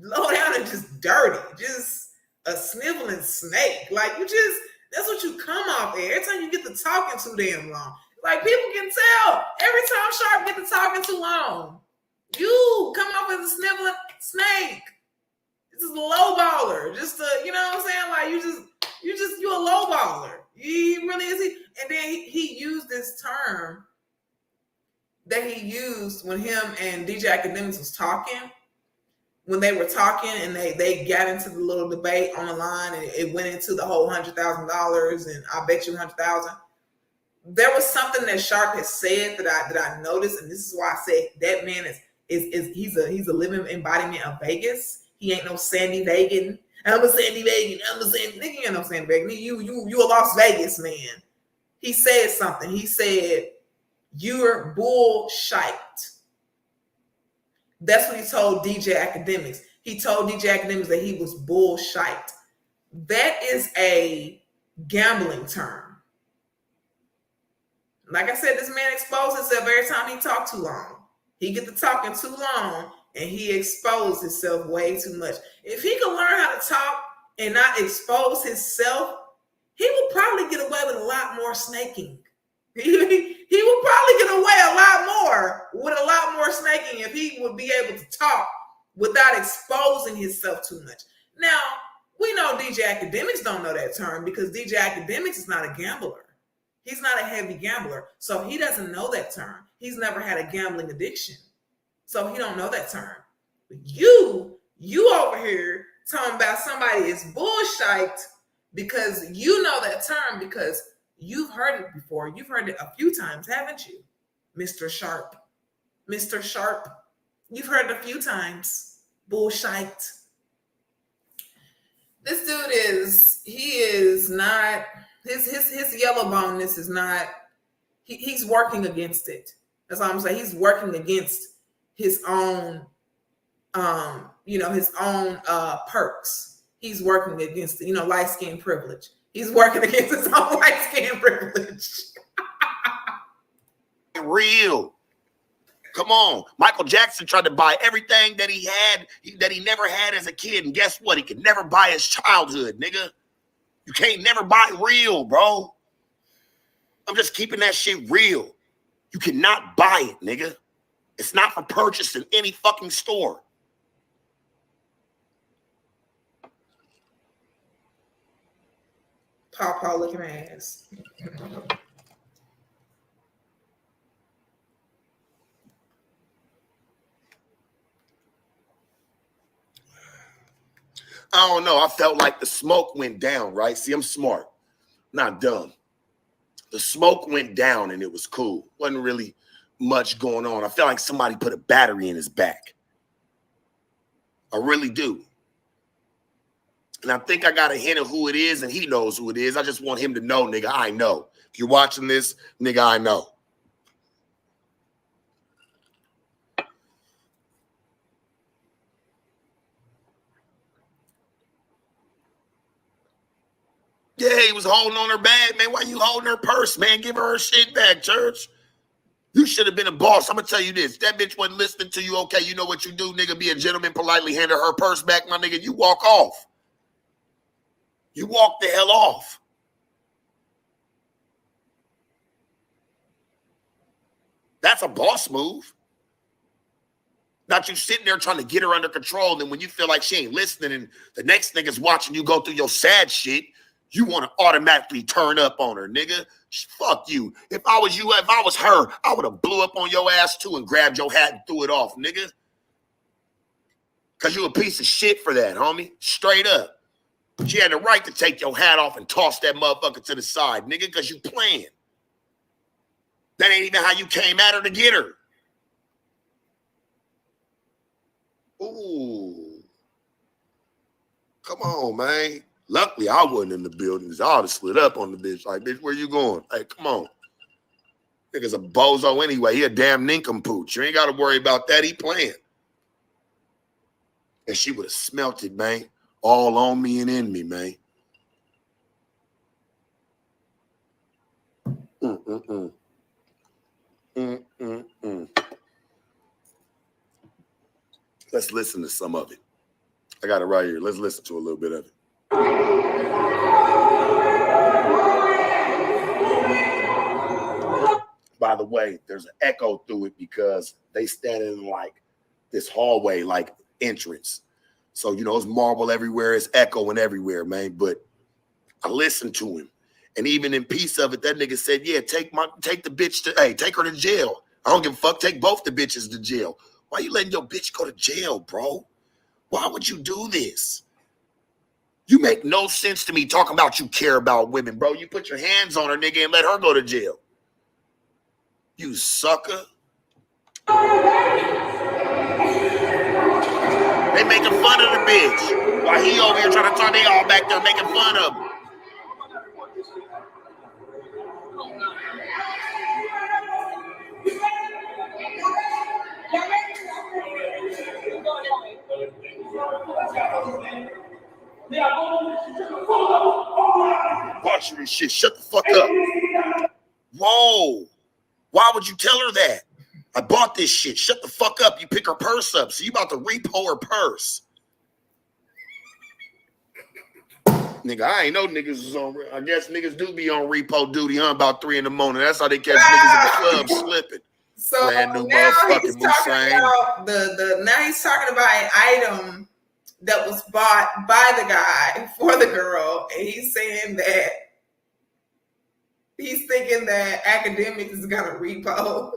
low down and just dirty. Just a sniveling snake. Like you just, that's what you come off there. Every time you get to talking too damn long. Like people can tell. Every time Sharp get to talking too long, you come off as a sniveling snake. It's just a low baller. Just a, you know what I'm saying? Like you a low baller. He really is. And then he used this term that he used when him and DJ Akademiks was talking. When they were talking and they got into the little debate on the line and it went into the whole $100,000 and I bet you 100,000. There was something that Sharp has said that I noticed, and this is why I say that man is he's a living embodiment of Vegas. He ain't no Sandy Vegan. I'm a Sandy Vegan. Nigga, you ain't no Sandy Vegan. You a Las Vegas man. He said something. He said, "You're bullshit." That's what he told DJ Akademiks. He told DJ Akademiks that he was bullshit. That is a gambling term. Like I said, this man exposed himself every time he talked too long. He get to talking too long and he exposed himself way too much. If he could learn how to talk and not expose himself, he would probably get away with a lot more snaking. He would probably get away a lot more with a lot more snaking if he would be able to talk without exposing himself too much. Now, we know DJ Akademiks don't know that term because DJ Akademiks is not a gambler. He's not a heavy gambler, so he doesn't know that term. He's never had a gambling addiction, so he don't know that term. But you over here talking about somebody is bullshit because you know that term because you've heard it before. You've heard it a few times, haven't you, Mr. Sharp? Mr. Sharp, you've heard it a few times. Bullshit. This dude he is not, his yellow boneness is not, he's working against it. That's all I'm saying. He's working against his own, his own perks. He's working against, light skin privilege. He's working against his own light skin privilege. Real. Come on. Michael Jackson tried to buy everything that he had, that he never had as a kid. And guess what? He could never buy his childhood, nigga. You can't never buy real, bro. I'm just keeping that shit real. You cannot buy it, nigga. It's not for purchase in any fucking store. Paw looking ass. I don't know. I felt like the smoke went down, right? See, I'm smart, not dumb. The smoke went down and it was cool. Wasn't really much going on. I felt like somebody put a battery in his back. I really do. And I think I got a hint of who it is, and he knows who it is. I just want him to know, nigga, I know. If you're watching this, nigga, I know. Yeah, he was holding on her bag, man. Why you holding her purse, man? Give her shit back, church. You should have been a boss. I'm going to tell you this. That bitch wasn't listening to you. Okay, you know what you do, nigga? Be a gentleman, politely hand her purse back, my nigga. You walk off. You walk the hell off. That's a boss move. Not you sitting there trying to get her under control. And then when you feel like she ain't listening and the next nigga's watching you go through your sad shit, You want to automatically turn up on her, nigga. Fuck you. If I was you, if I was her, I would have blew up on your ass too and grabbed your hat and threw it off, nigga. Because you a piece of shit for that, homie. Straight up. She had the right to take your hat off and toss that motherfucker to the side, nigga, because you playing. That ain't even how you came at her to get her. Ooh. Come on, man. Luckily, I wasn't in the buildings. I would have slid up on the bitch. Like, bitch, where you going? Hey, come on. Nigga's a bozo anyway. He a damn nincompoop. You ain't got to worry about that. He playing. And she would have smelt it, man. All on me and in me, man. Let's listen to some of it. I got it right here. Let's listen to a little bit of it. By the way, there's an echo through it because they stand in like this hallway, like entrance. So, you know, it's marble everywhere. It's echoing everywhere, man. But I listened to him. And even in piece of it, that nigga said, yeah, take the bitch to, hey, take her to jail. I don't give a fuck. Take both the bitches to jail. Why you letting your bitch go to jail, bro? Why would you do this? You make no sense to me talking about you care about women, bro. You put your hands on her, nigga, and let her go to jail. You sucker. They making fun of the bitch. While he over here trying to talk, they all back there making fun of him. Watch this shit. Shut the fuck up. Whoa. Why would you tell her that? I bought this shit. Shut the fuck up. You pick her purse up. So you about to repo her purse. Nigga, I ain't know niggas was on. I guess niggas do be on repo duty, huh? About 3 in the morning. That's how they catch niggas in the club slipping. So brand new now motherfucking he's talking about now he's talking about an item that was bought by the guy for the girl, and he's saying that he's thinking that Akademiks is gonna repo.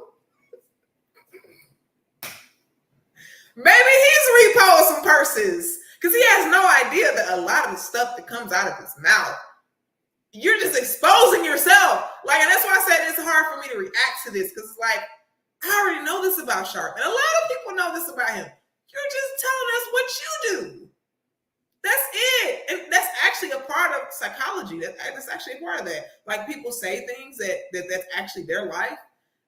Maybe he's repoing some purses because he has no idea that a lot of the stuff that comes out of his mouth, you're just exposing yourself. Like, and that's why I said it's hard for me to react to this because it's like, I already know this about Sharp, and a lot of people know this about him. You're just telling us what you do. That's it. And that's actually a part of psychology. That's actually a part of that. Like, people say things that's actually their life.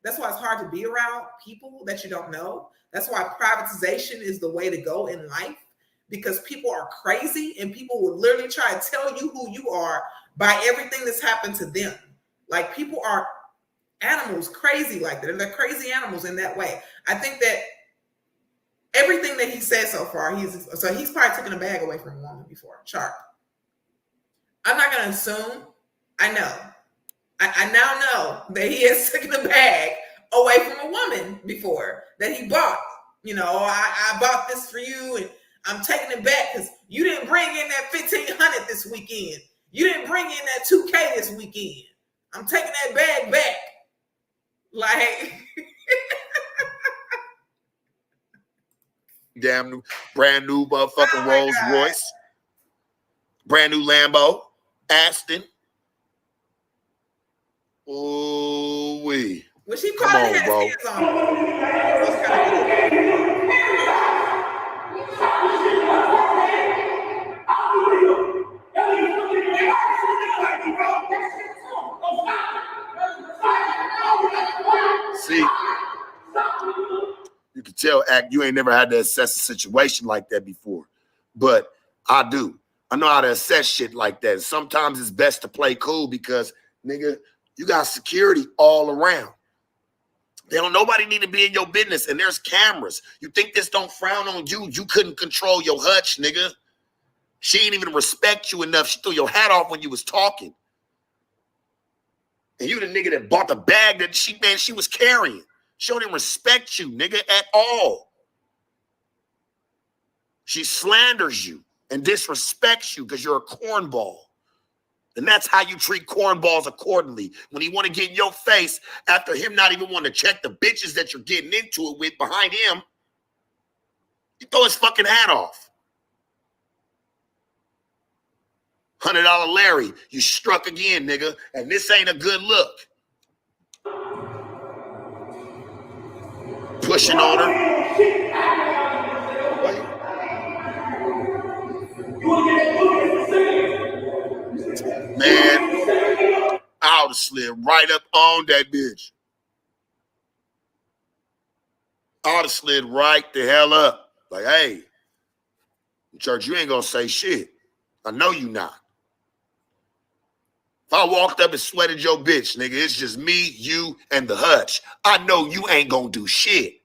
That's why it's hard to be around people that you don't know. That's why privatization is the way to go in life, because people are crazy and people will literally try to tell you who you are by everything that's happened to them. Like, people are animals, crazy like that. They're crazy animals in that way. I think that everything that he said so far, he's probably taken a bag away from a woman before. Sharp. I'm not going to assume. I know. I now know that he has taken a bag away from a woman before that he bought. You know, I bought this for you and I'm taking it back because you didn't bring in that 1,500 this weekend. You didn't bring in that 2K this weekend. I'm taking that bag back. Like, damn new, brand new motherfucking Rolls Royce, brand new Lambo, Aston. Oh wee! Well, she Come on, bro. See, you can tell, Act, you ain't never had to assess a situation like that before. But I do. I know how to assess shit like that. Sometimes it's best to play cool because, nigga, you got security all around. Nobody need to be in your business, and there's cameras. You think this don't frown on you? You couldn't control your hutch, nigga. She ain't even respect you enough. She threw your hat off when you was talking. And you the nigga that bought the bag that she was carrying. She don't even respect you, nigga, at all. She slanders you and disrespects you because you're a cornball. And that's how you treat cornballs accordingly. When he want to get in your face after him not even want to check the bitches that you're getting into it with behind him, you throw his fucking hat off. $100 Larry, you struck again, nigga, and this ain't a good look. Pushing on her. Man, I would have slid right up on that bitch. I would have slid right the hell up. Like, hey, church, you ain't gonna say shit. I know you not. If I walked up and sweated your bitch, nigga, it's just me, you, and the hutch. I know you ain't gonna do shit.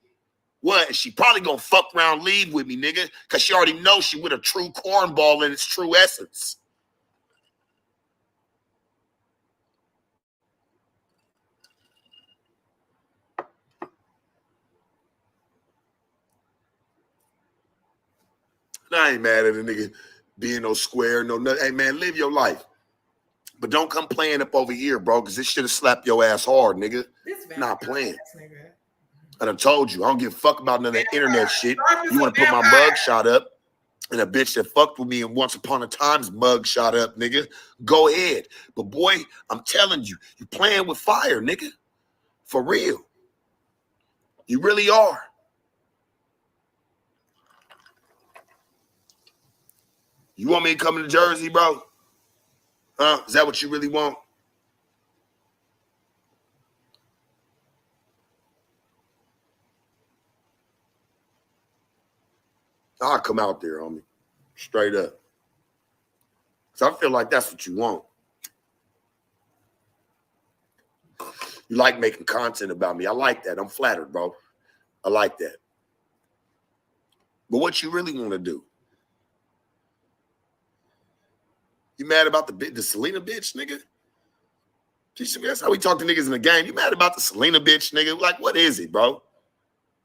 What? She probably gonna fuck around, leave with me, nigga, because she already knows she with a true cornball in its true essence. And I ain't mad at a nigga being no square, no nothing. Hey, man, live your life. But don't come playing up over here, bro, because this should have slapped your ass hard, nigga. Not playing. And I told you, I don't give a fuck about none of that internet shit. You want to put my mug shot up and a bitch that fucked with me and once upon a time's mug shot up, nigga, go ahead. But boy, I'm telling you, you playing with fire, nigga. For real. You really are. You want me to come to Jersey, bro? Huh? Is that what you really want? I'll come out there, homie. Straight up. So I feel like that's what you want. You like making content about me. I like that. I'm flattered, bro. I like that. But what you really want to do? You mad about the Selena bitch, nigga? That's how we talk to niggas in the game. You mad about the Selena bitch, nigga? Like, what is it, bro?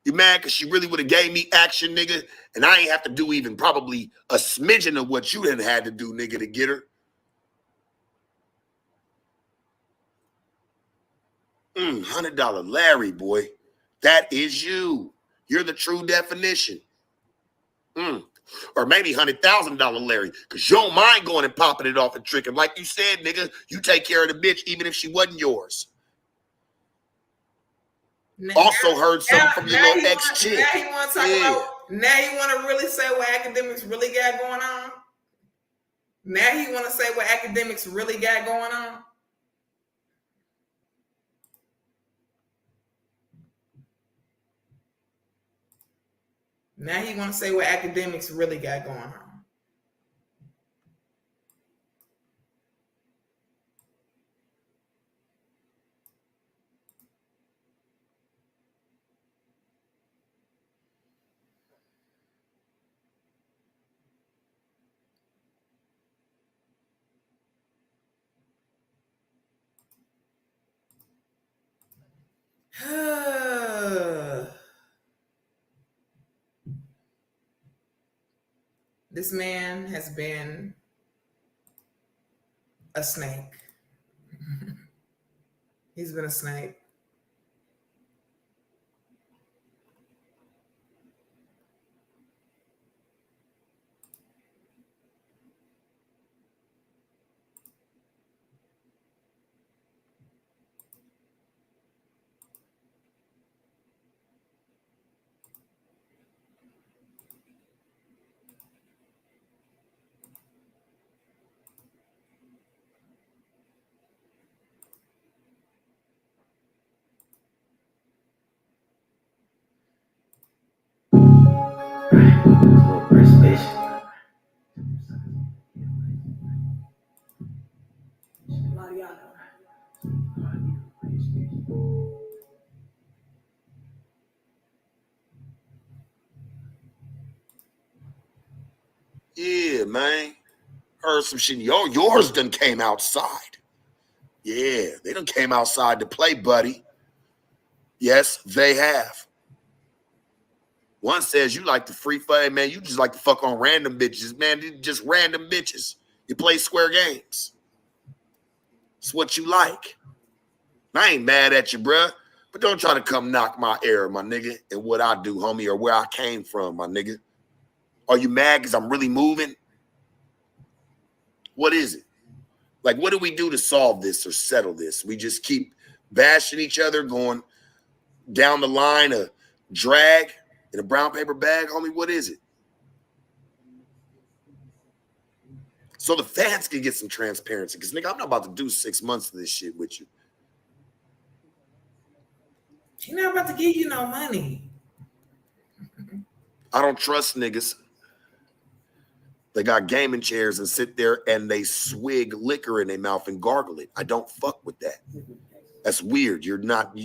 You mad because she really would have gave me action, nigga, and I ain't have to do even probably a smidgen of what you done had to do, nigga, to get her? $100 Larry, boy. That is you. You're the true definition. Or maybe $100,000 Larry, because you don't mind going and popping it off and tricking. Like you said, nigga, you take care of the bitch even if she wasn't yours. Also heard something from your little ex-chick. Now he want to talk about, now he want to really say what Akademiks really got going on? Now he want to say what Akademiks really got going on? Now he want to say what Akademiks really got going on. This man has been a snake. He's been a snake. Yeah, man. Heard some shit. Yours done came outside. Yeah, they done came outside to play, buddy. Yes, they have. One says you like to free fire, man. You just like to fuck on random bitches, man. Just random bitches. You play square games. It's what you like. I ain't mad at you, bruh. But don't try to come knock my air, my nigga, and what I do, homie, or where I came from, my nigga. Are you mad because I'm really moving? What is it? Like, what do we do to solve this or settle this? We just keep bashing each other, going down the line of drag in a brown paper bag, homie. What is it? So the fans can get some transparency. Because, nigga, I'm not about to do 6 months of this shit with you. He's not about to give you no money. I don't trust niggas. They got gaming chairs and sit there and they swig liquor in their mouth and gargle it. I don't fuck with that. That's weird. You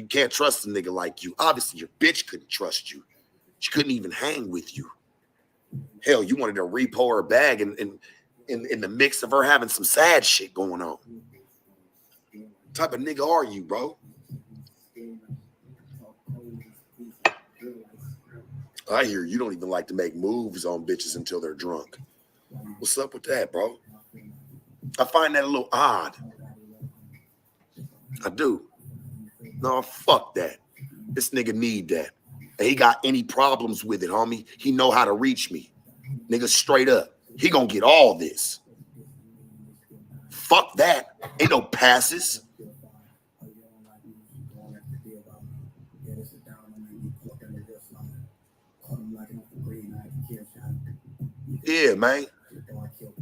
can't trust a nigga like you. Obviously, your bitch couldn't trust you. She couldn't even hang with you. Hell, you wanted to repo her bag in the mix of her having some sad shit going on. What type of nigga are you, bro? I hear you don't even like to make moves on bitches until they're drunk. What's up with that, bro? I find that a little odd. I do. No, fuck that. This nigga need that. And he got any problems with it, homie, he know how to reach me. Nigga, straight up. He gonna get all this. Fuck that. Ain't no passes. Yeah, man.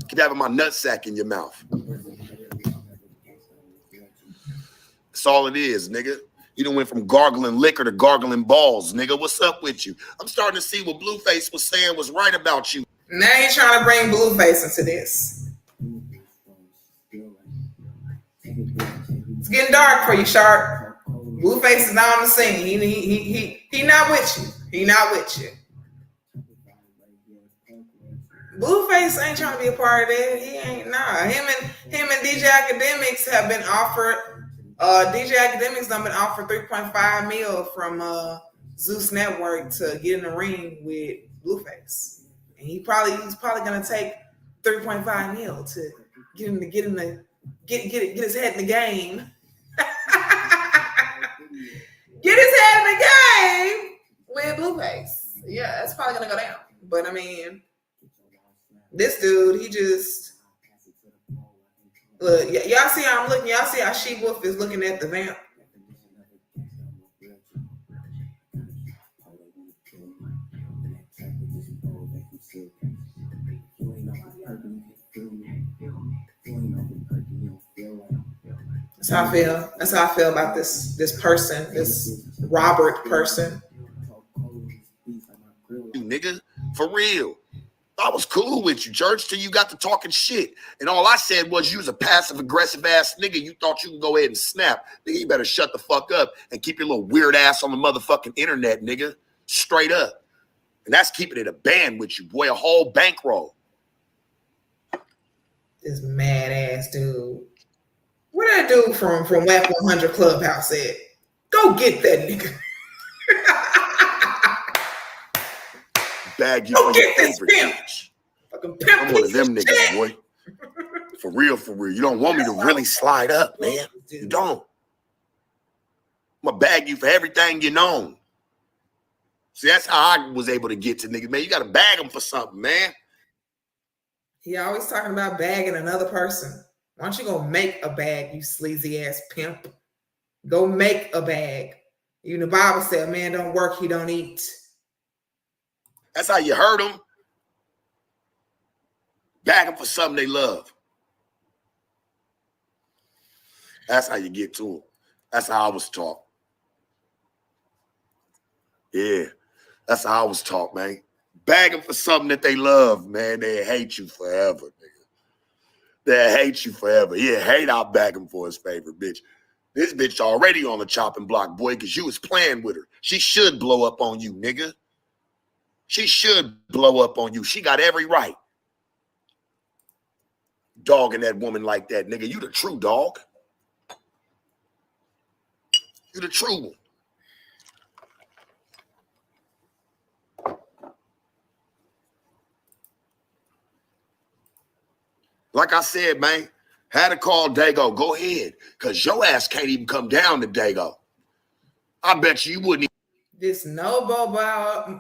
Keep having my nutsack in your mouth. That's all it is, nigga. You done went from gargling liquor to gargling balls, nigga. What's up with you? I'm starting to see what Blueface was saying was right about you. Now you're trying to bring Blueface into this. It's getting dark for you, Shark. Blueface is not on the scene. He not with you. He not with you. Blueface ain't trying to be a part of that. He ain't. Nah. Him and DJ Akademiks have been offered. DJ Akademiks done been offered 3.5 mil from Zeus Network to get in the ring with Blueface, and he's probably gonna take 3.5 mil to get his head in the game. Get his head in the game with Blueface. Yeah, it's probably gonna go down. But I mean, this dude, he just look. Y'all see how I'm looking. Y'all see how She Wolf is looking at the vamp. That's how I feel. That's how I feel about this person, this Robert person. Nigga, for real. I was cool with you, Church, till you got to talking shit. And all I said was you was a passive-aggressive ass nigga. You thought you could go ahead and snap. Nigga, you better shut the fuck up and keep your little weird ass on the motherfucking internet, nigga. Straight up. And that's keeping it a band with you, boy. A whole bankroll. This mad ass dude. What that dude from WAP 100 Clubhouse at? Go get that nigga. Bag you for your favorite bitch. I'm one of them niggas, boy. For real, for real. You don't want me to really slide up, man. You don't. I'm going to bag you for everything you know. See, that's how I was able to get to niggas, man. You got to bag them for something, man. He always talking about bagging another person. Why don't you go make a bag, you sleazy ass pimp? Go make a bag. Even the Bible said, man don't work, he don't eat. That's how you hurt them. Bag them for something they love. That's how you get to them. That's how I was taught. Yeah, that's how I was taught, man. Bag them for something that they love, man. They hate you forever, nigga. They hate you forever. Yeah, hate I'll bag him for his favorite bitch. This bitch already on the chopping block, boy, because you was playing with her. She should blow up on you, nigga. She should blow up on you. She got every right. Dogging that woman like that, nigga. You the true dog. You the true one. Like I said, man, Had to call Dago. Go ahead, because your ass can't even come down to Dago. I bet you wouldn't. This no Balboa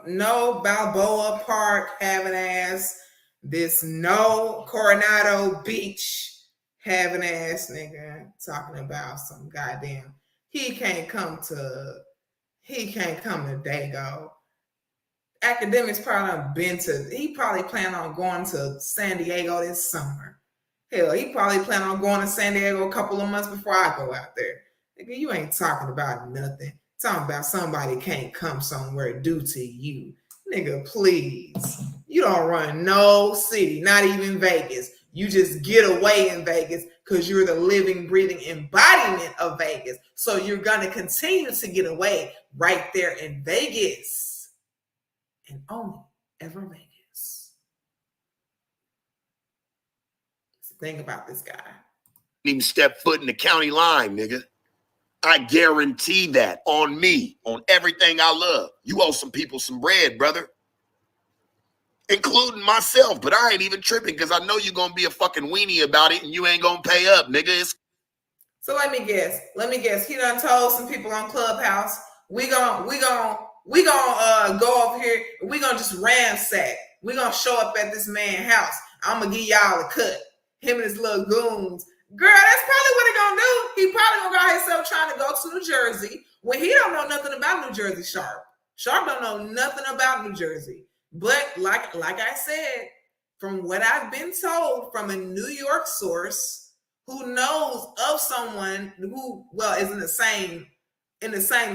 Park having ass. This no Coronado Beach having ass nigga talking about some goddamn. He can't come to Dago. Akademiks he probably plan on going to San Diego this summer. Hell, he probably plan on going to San Diego a couple of months before I go out there. Nigga, you ain't talking about nothing. Talking about somebody can't come somewhere due to you. Nigga, please. You don't run no city, not even Vegas. You just get away in Vegas because you're the living, breathing embodiment of Vegas. So you're going to continue to get away right there in Vegas. And only ever Vegas. That's the thing about this guy. Even step foot in the county line, nigga. I guarantee that on me, on everything I love. You owe some people some bread, brother. Including myself, but I ain't even tripping because I know you're going to be a fucking weenie about it and you ain't going to pay up, nigga. So let me guess. He done told some people on Clubhouse, we gonna go over here and we gonna just ransack. We gonna show up at this man's house. I'm gonna give y'all a cut. Him and his little goons. Girl, that's probably what he gonna do. He probably gonna go himself trying to go to New Jersey when he don't know nothing about New Jersey. Sharp don't know nothing about New Jersey. But like I said, from what I've been told from a New York source who knows of someone who, well, is in the same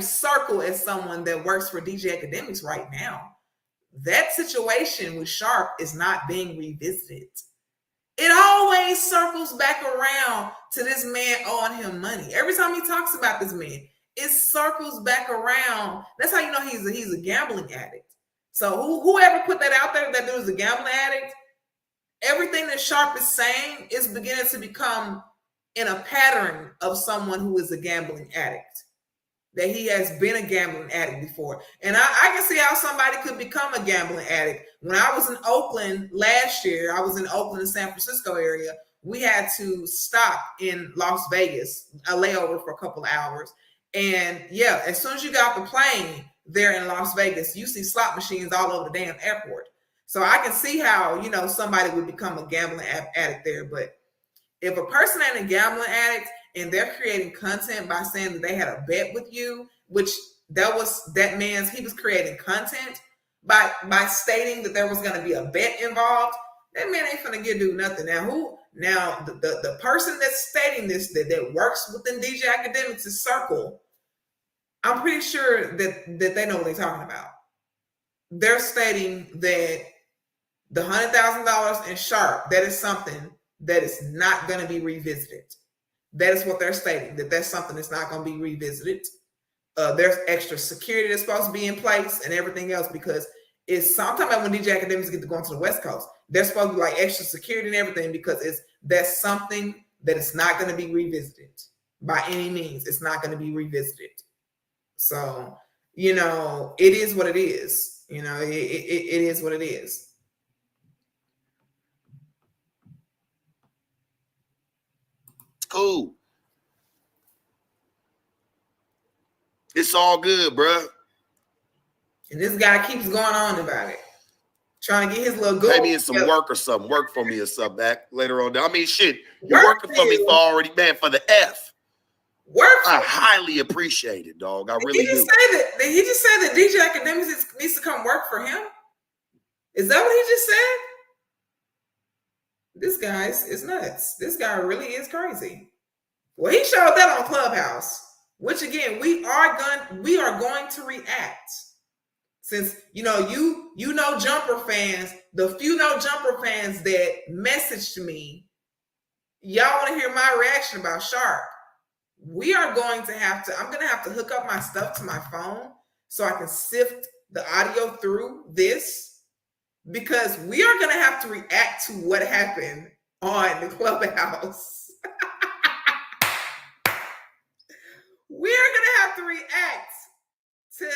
circle as someone that works for DJ Akademiks right now, that situation with Sharp is not being revisited. It always circles back around to this man owing him money. Every time he talks about this man, it circles back around. That's how you know he's a gambling addict. So whoever put that out there that there was a gambling addict, everything that Sharp is saying is beginning to become in a pattern of someone who is a gambling addict. That he has been a gambling addict before. And I can see how somebody could become a gambling addict. When I was in Oakland last year, I was in Oakland and San Francisco area. We had to stop in Las Vegas, a layover for a couple of hours. And yeah, as soon as you got the plane there in Las Vegas, you see slot machines all over the damn airport. So I can see how, somebody would become a gambling addict there. But if a person ain't a gambling addict, and they're creating content by saying that they had a bet with you, which he was creating content by stating that there was going to be a bet involved. That man ain't gonna do nothing. Now the person that's stating this that works within DJ Akademiks' circle, I'm pretty sure that they know what they're talking about. They're stating that the $100,000 in Sharp, that is something that is not going to be revisited. That is what they're stating, that's something that's not going to be revisited. There's extra security that's supposed to be in place and everything else, because it's sometimes when DJ Akademiks get to go to the West Coast, there's supposed to be like extra security and everything, because that's something that is not going to be revisited by any means. It's not going to be revisited. So, it is what it is. It is what it is. Cool. It's all good, bruh. And this guy keeps going on about it, trying to get his little goal. Pay me in some work or something. Work for me or something back later on. I mean, shit, you're working for me for already, man, for the F. I highly appreciate it, dog. I really do. Did he just say that DJ Akademiks needs to come work for him? Is that what he just said? This guy is nuts. This guy really is crazy. Well, he showed that on Clubhouse, which again, we are going to react. Since Jumper fans, the few Jumper fans that messaged me, y'all want to hear my reaction about Sharp. I'm going to have to hook up my stuff to my phone so I can sift the audio through this, because we are going to have to react to what happened on the Clubhouse. We are going to have to react to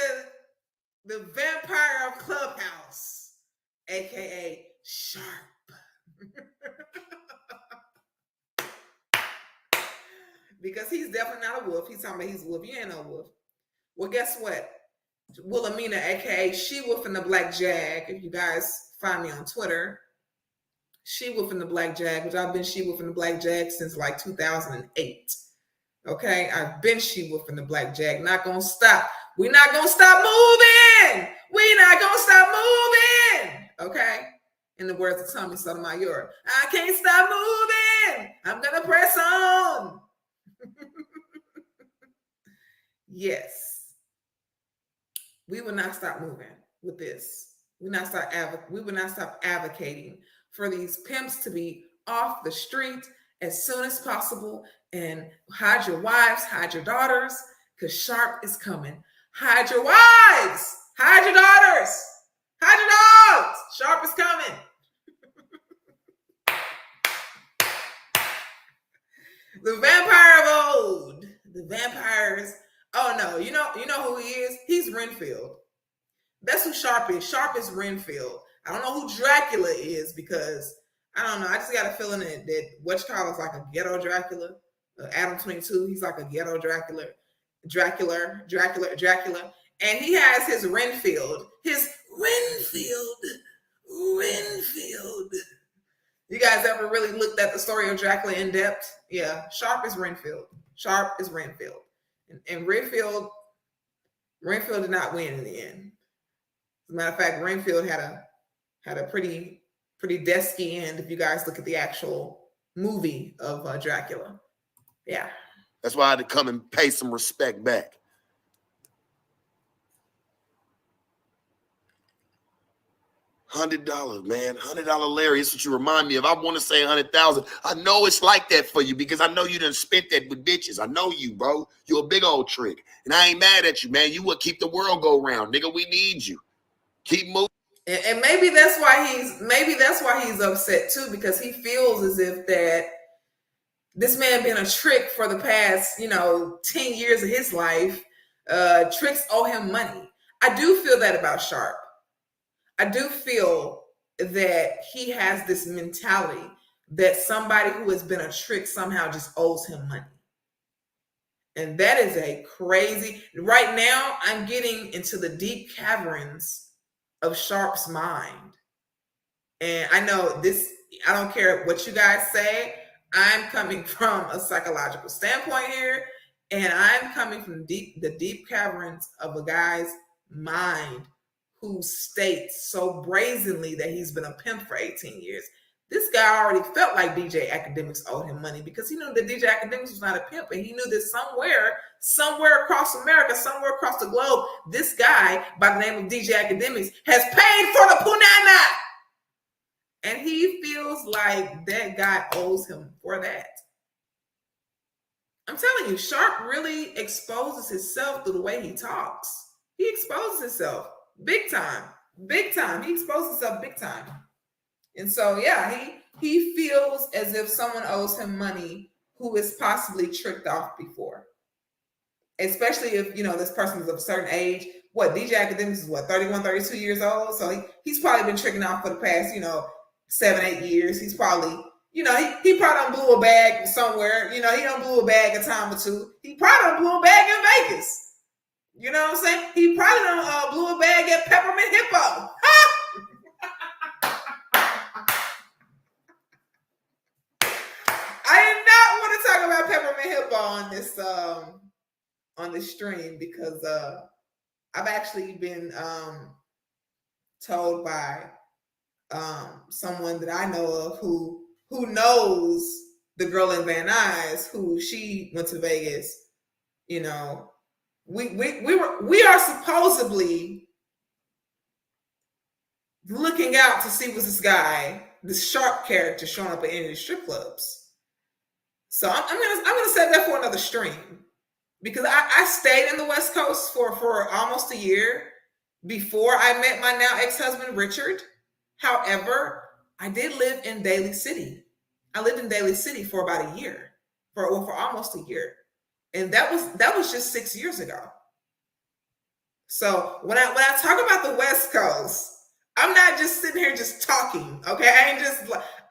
the vampire of Clubhouse, aka Sharp. because he's definitely not a wolf. He's talking about he's a wolf. You ain't no wolf. Well, guess what? Wilhelmina, aka She Wolf and the Black Jag. If you guys find me on Twitter, She Wolf and the Black Jag, which I've been She Wolf and the Black Jag since like 2008. Okay, I've been She Wolf and the Black Jag. Not gonna stop. We're not gonna stop moving. We're not gonna stop moving. Okay. In the words of Tommy Sotomayor, I can't stop moving. I'm gonna press on. Yes. We will not stop moving with this. We will not stop advocating for these pimps to be off the street as soon as possible. And hide your wives, hide your daughters, because Sharp is coming. Hide your wives, hide your daughters, hide your dogs. Sharp is coming. The vampire of old. The vampires. Oh no, you know who he is? He's Renfield. That's who Sharp is. Sharp is Renfield. I don't know who Dracula is because I don't know. I just got a feeling that whatchamacallit is like a ghetto Dracula. Adam 22, he's like a ghetto Dracula. And he has his Renfield. Renfield. You guys ever really looked at the story of Dracula in depth? Yeah, Sharp is Renfield. And Renfield did not win in the end. As a matter of fact, Renfield had a pretty desky end if you guys look at the actual movie of Dracula. Yeah. That's why I had to come and pay some respect back. $100, man. $100 Larry. It's what you remind me of. I want to say 100,000. I know it's like that for you because I know you done spent that with bitches. I know you, bro. You a big old trick. And I ain't mad at you, man. You would keep the world go round. Nigga, we need you. Keep moving. And maybe that's why he's upset too, because he feels as if that this man been a trick for the past, 10 years of his life. Tricks owe him money. I do feel that about Sharp. I do feel that he has this mentality that somebody who has been a trick somehow just owes him money. And that is a crazy, right now I'm getting into the deep caverns of Sharp's mind. And I know this, I don't care what you guys say, I'm coming from a psychological standpoint here, and I'm coming from the deep caverns of a guy's mind who states so brazenly that he's been a pimp for 18 years. This guy already felt like DJ Akademiks owed him money because he knew that DJ Akademiks was not a pimp, and he knew that somewhere across America, somewhere across the globe, this guy by the name of DJ Akademiks has paid for the punana. And he feels like that guy owes him for that. I'm telling you, Sharp really exposes himself through the way he talks. He exposes himself big time. He exposes himself big time. And so, yeah, he feels as if someone owes him money who is possibly tricked off before. Especially if, this person is of a certain age. What, DJ Akademiks is 31, 32 years old? So he's probably been tricking off for the past, 7, 8 years. He's probably, he probably done blew a bag somewhere. He done blew a bag a time or two. He probably done blew a bag in Vegas. You know what I'm saying? He probably done blew a bag at Peppermint Hippo. I did not want to talk about Peppermint Hippo on this stream because I've actually been told by someone that I know of who knows the girl in Van Nuys, who she went to Vegas. We are supposedly looking out to see was this Sharp character showing up at any of the strip clubs. So I'm gonna save that for another stream because I stayed in the West Coast for almost a year before I met my now ex-husband Richard. However, I did live in Daly City. I lived in Daly City for about a year, for almost a year. And that was just 6 years ago. So when I talk about the West Coast, I'm not just sitting here just talking, okay?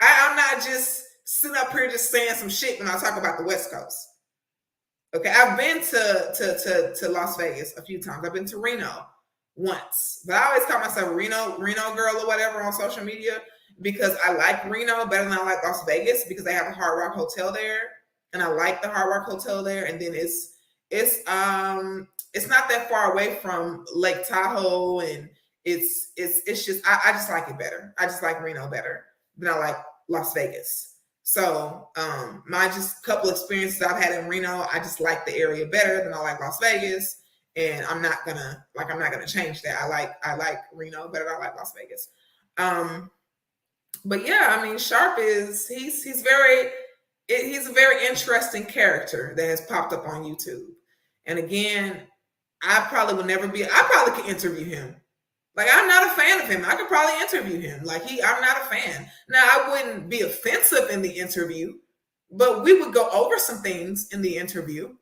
I'm not just sitting up here just saying some shit when I talk about the West Coast. Okay, I've been to Las Vegas a few times. I've been to Reno once, but I always call myself Reno girl or whatever on social media because I like Reno better than I like Las Vegas because they have a Hard Rock Hotel there, and I like the Hard Rock Hotel there. And then it's not that far away from Lake Tahoe, and it's just I just like it better. I just like Reno better than I like Las Vegas. So my just couple experiences I've had in Reno, I just like the area better than I like Las Vegas. And I'm not gonna change that. I like Reno better than I like Las Vegas. But yeah, I mean, Sharp is he's a very interesting character that has popped up on YouTube. And again, I probably could interview him. Like, I'm not a fan of him. I could probably interview him. I'm not a fan. Now, I wouldn't be offensive in the interview, but we would go over some things in the interview.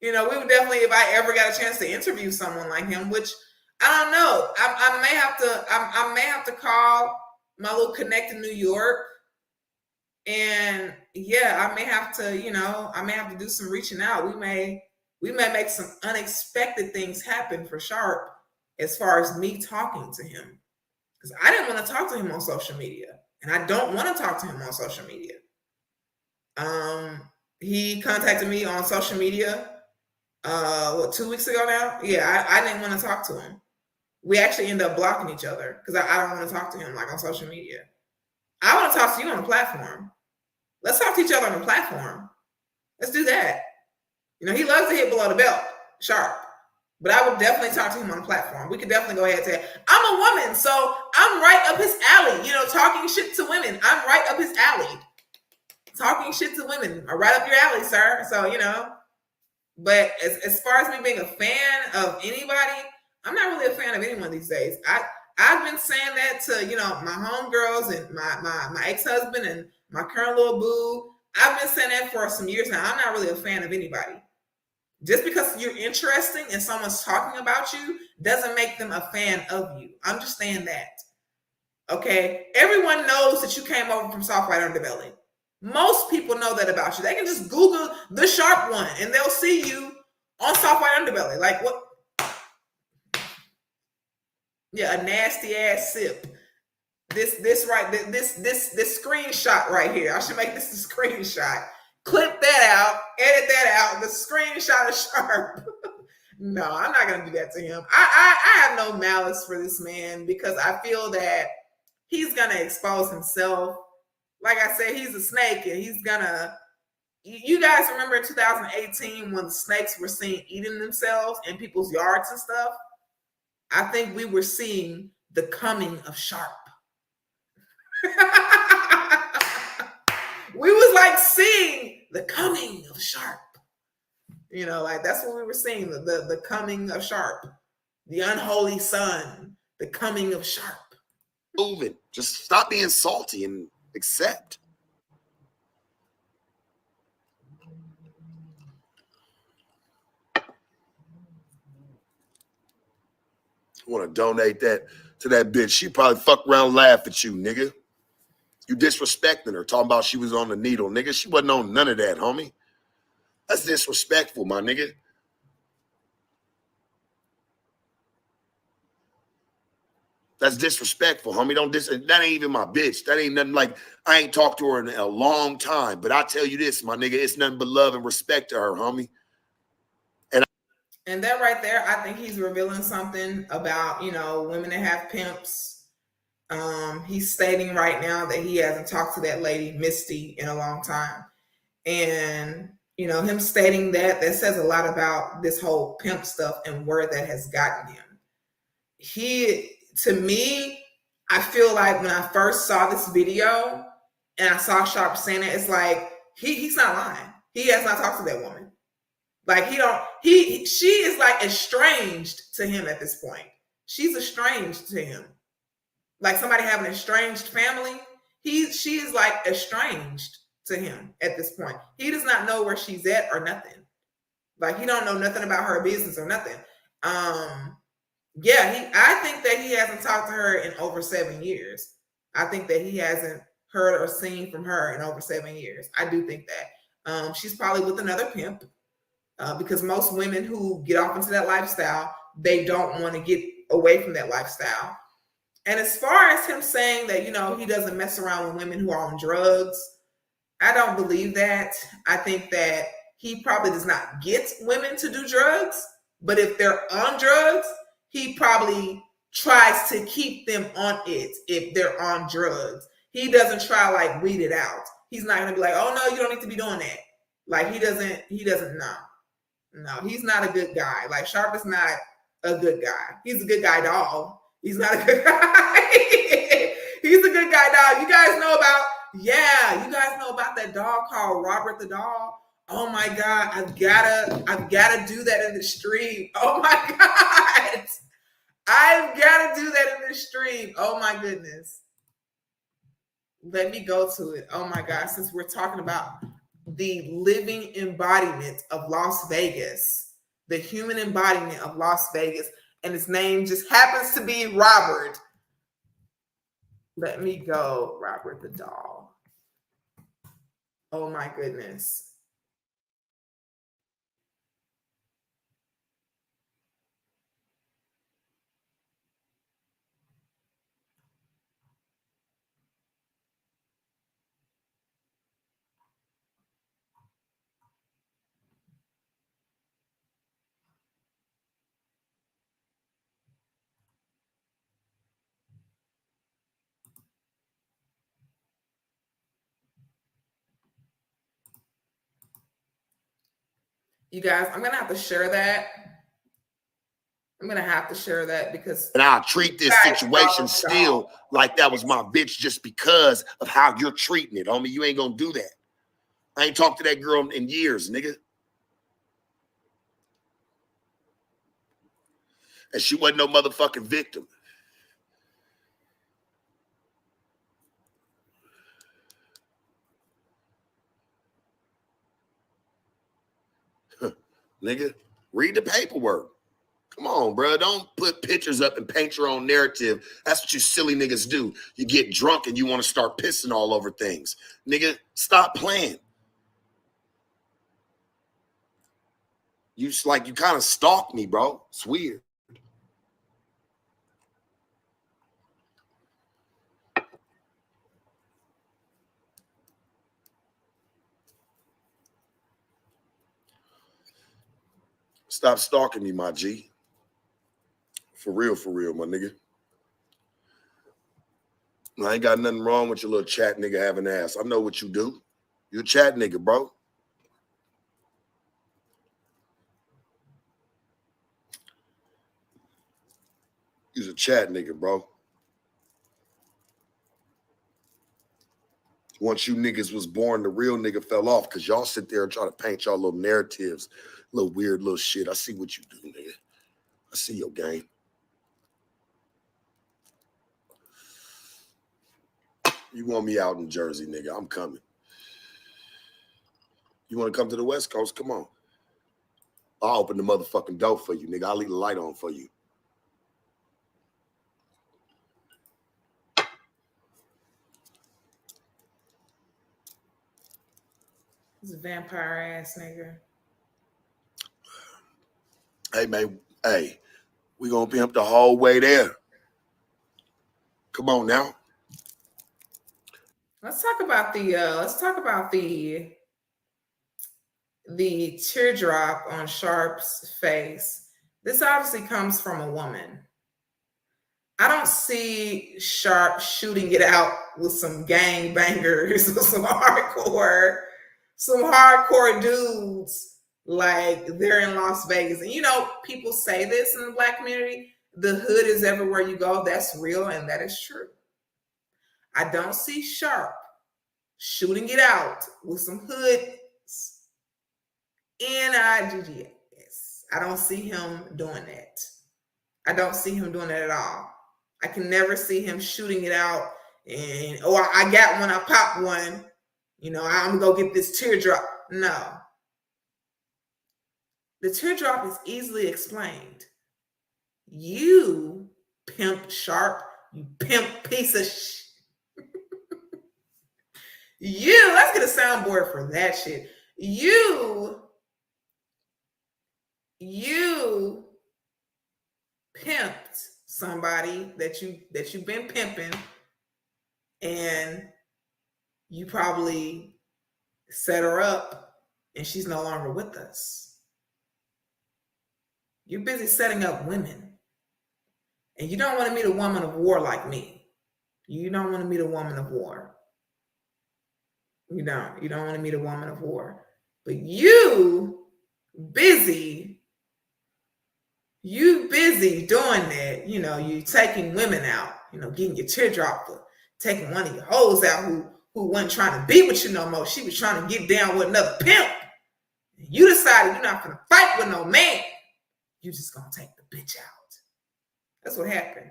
We would definitely, if I ever got a chance to interview someone like him, which I don't know. I may have to call my little connect in New York. And yeah, I may have to do some reaching out. We may make some unexpected things happen for Sharp as far as me talking to him, because I didn't want to talk to him on social media, and I don't want to talk to him on social media. He contacted me on social media 2 weeks ago now. Yeah, I didn't want to talk to him. We actually ended up blocking each other because I don't want to talk to him on social media. I want to talk to you on a platform. Let's talk to each other on a platform. Let's do that. He loves to hit below the belt, Sharp. But I would definitely talk to him on a platform. We could definitely go ahead and say, I'm a woman, so I'm right up his alley. Talking shit to women. I'm right up his alley. Talking shit to women are right up your alley, sir. So, but as far as me being a fan of anybody, I'm not really a fan of anyone these days. I've been saying that to, my homegirls and my ex-husband and my current little boo. I've been saying that for some years now. I'm not really a fan of anybody. Just because you're interesting and someone's talking about you doesn't make them a fan of you. Understand that. Okay? Everyone knows that you came over from Soft White Underbelly. Most people know that about you. They can just Google the Sharp one and they'll see you on Soft White Underbelly. Like what? Yeah, a nasty ass sip. This screenshot right here. I should make this a screenshot. Clip that out, edit that out, the screenshot of Sharp. No, I'm not going to do that to him. I have no malice for this man because I feel that he's going to expose himself. Like I said, he's a snake and he's going to... You guys remember in 2018 when the snakes were seen eating themselves in people's yards and stuff? I think we were seeing the coming of Sharp. We was like seeing the coming of Sharp. That's what we were seeing, the coming of Sharp. The unholy son, the coming of Sharp. Move it. Just stop being salty and accept. I want to donate that to that bitch. She probably fuck around and laugh at you, nigga. You disrespecting her, talking about she was on the needle, nigga. She wasn't on none of that, homie. That's disrespectful, my nigga. That's disrespectful, homie. That ain't even my bitch. That ain't nothing. Like, I ain't talked to her in a long time. But I tell you this, my nigga, it's nothing but love and respect to her, homie. And that right there, I think he's revealing something about, women that have pimps. He's stating right now that he hasn't talked to that lady, Misty, in a long time. And, him stating that says a lot about this whole pimp stuff and where that has gotten him. To me, I feel like when I first saw this video and I saw Sharp saying it, it's like, he's not lying. He has not talked to that woman. Like she is like estranged to him at this point. She's estranged to him. Like somebody having an estranged family. She is like estranged to him at this point. He does not know where she's at or nothing. Like he don't know nothing about her business or nothing. I think that he hasn't talked to her in over 7 years. I think that he hasn't heard or seen from her in over 7 years. I do think that. She's probably with another pimp. because most women who get off into that lifestyle, they don't want to get away from that lifestyle. And as far as him saying that, he doesn't mess around with women who are on drugs, I don't believe that. I think that he probably does not get women to do drugs, but if they're on drugs, he probably tries to keep them on it if they're on drugs. He doesn't try like weed it out. He's not gonna be like, oh no, you don't need to be doing that. Like he doesn't know. No, he's not a good guy. Like Sharp is not a good guy. He's a good guy dog. He's not a good guy. He's a good guy dog. You guys know about that dog called Robert the dog. Oh my God, I've gotta do that in the stream. Oh my God. I've gotta do that in the stream. Oh my goodness. Let me go to it. Oh my God, since we're talking about the living embodiment of Las Vegas, the human embodiment of Las Vegas, and his name just happens to be Robert. Let me go, Robert the doll. Oh my goodness. You guys, I'm going to have to share that. Because... And I'll treat this situation still like that was my bitch just because of how you're treating it, homie. You ain't going to do that. I ain't talked to that girl in years, nigga. And she wasn't no motherfucking victim. Nigga, read the paperwork. Come on, bro. Don't put pictures up and paint your own narrative. That's what you silly niggas do. You get drunk and you want to start pissing all over things. Nigga, stop playing. You kind of stalked me, bro. It's weird. Stop stalking me, my G. For real, my nigga. I ain't got nothing wrong with your little chat nigga having ass. I know what you do. You a chat nigga, bro. You's a chat nigga, bro. Once you niggas was born, the real nigga fell off because y'all sit there and try to paint y'all little narratives, little weird little shit. I see what you do, nigga. I see your game. You want me out in Jersey, nigga? I'm coming. You want to come to the West Coast? Come on. I'll open the motherfucking door for you, nigga. I'll leave the light on for you. He's a vampire ass nigga. Hey, man. Hey, we gonna pimp the whole way there. Come on now. Let's talk about the teardrop on Sharp's face. This obviously comes from a woman. I don't see Sharp shooting it out with some gang bangers or some hardcore dudes like they're in Las Vegas. And people say this in the Black community, the hood is everywhere you go. That's real and that is true. I don't see Sharp shooting it out with some hoods in IGGS. I don't see him doing that. I don't see him doing that at all. I can never see him shooting it out and, I got one, I popped one. I'm going to go get this teardrop. No. The teardrop is easily explained. You pimp Sharp, you pimp piece of shit. Let's get a soundboard for that shit. You you pimped somebody that you've been pimping, and you probably set her up and she's no longer with us. You're busy setting up women, and you don't want to meet a woman of war like me. You don't want to meet a woman of war. You don't want to meet a woman of war. But you busy doing that. You taking women out, getting your teardrop for taking one of your hoes out who wasn't trying to be with you no more. She was trying to get down with another pimp. And you decided you're not going to fight with no man. You just going to take the bitch out. That's what happened.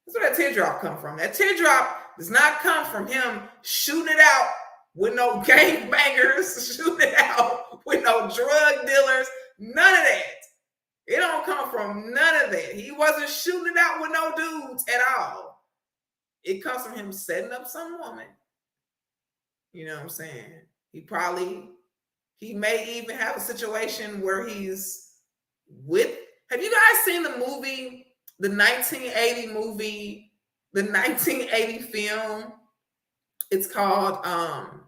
That's where that teardrop come from. That teardrop does not come from him shooting it out with no gangbangers, shooting it out with no drug dealers, none of that. It don't come from none of that. He wasn't shooting it out with no dudes at all. It comes from him setting up some woman. You know what I'm saying? He may even have a situation where he's with. Have you guys seen the movie, the 1980 movie, the 1980 film? It's called, oh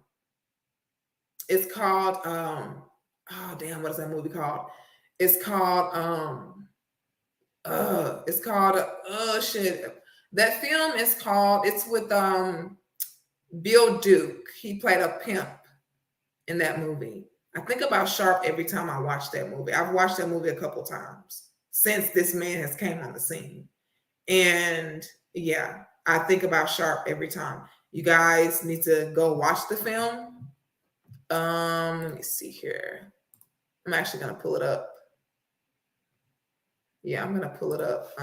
damn, what is that movie called? It's called, shit. That film is called, it's with Bill Duke. He played a pimp in that movie. I think about Sharp every time I watch that movie. I've watched that movie a couple times since this man has came on the scene. And yeah, I think about Sharp every time. You guys need to go watch the film. Let me see here. I'm actually gonna pull it up. Yeah, I'm gonna pull it up.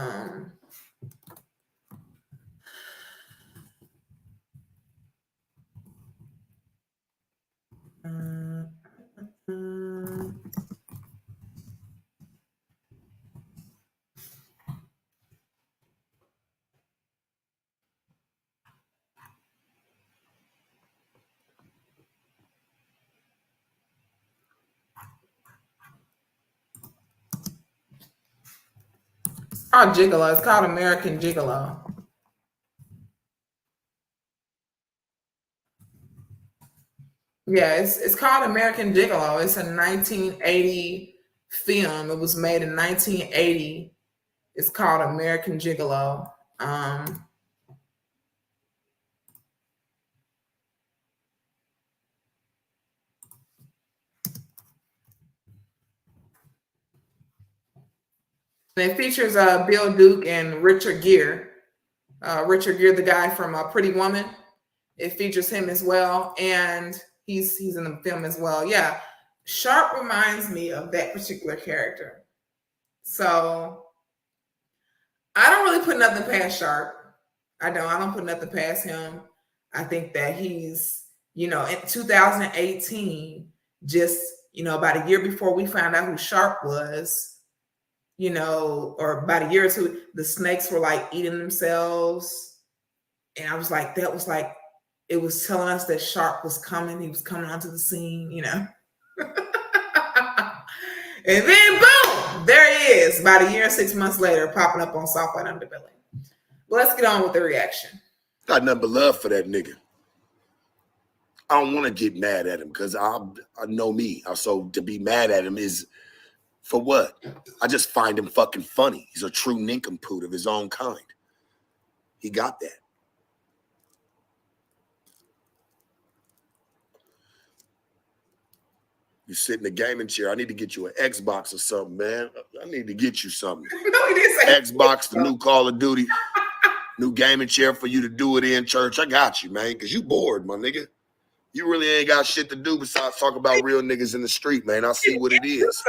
Called Gigolo. It's called American Gigolo. Yeah, it's called American Gigolo. It's a 1980 film. It was made in 1980. It's called American Gigolo. And it features Bill Duke and Richard Gere. Richard Gere, the guy from Pretty Woman. It features him as well, and he's in the film as well. Yeah, Sharp reminds me of that particular character. So I don't really put nothing past Sharp. I don't put nothing past him. I think that he's, in 2018, just, about a year before we found out who Sharp was, or about a year or two, the snakes were like eating themselves. And I was like, it was telling us that Sharp was coming. He was coming onto the scene, And then boom, there he is, about a year and 6 months later, popping up on South White Underbelly. Well, let's get on with the reaction. Got nothing but love for that nigga. I don't want to get mad at him because I know me. So to be mad at him is for what? I just find him fucking funny. He's a true nincompoop of his own kind. He got that. You sit in the gaming chair. I need to get you an Xbox or something, man. I need to get you something. No, he didn't say Xbox, the new Call of Duty, new gaming chair for you to do it in church. I got you, man, because you bored, my nigga. You really ain't got shit to do besides talk about real niggas in the street, man. I see what it is.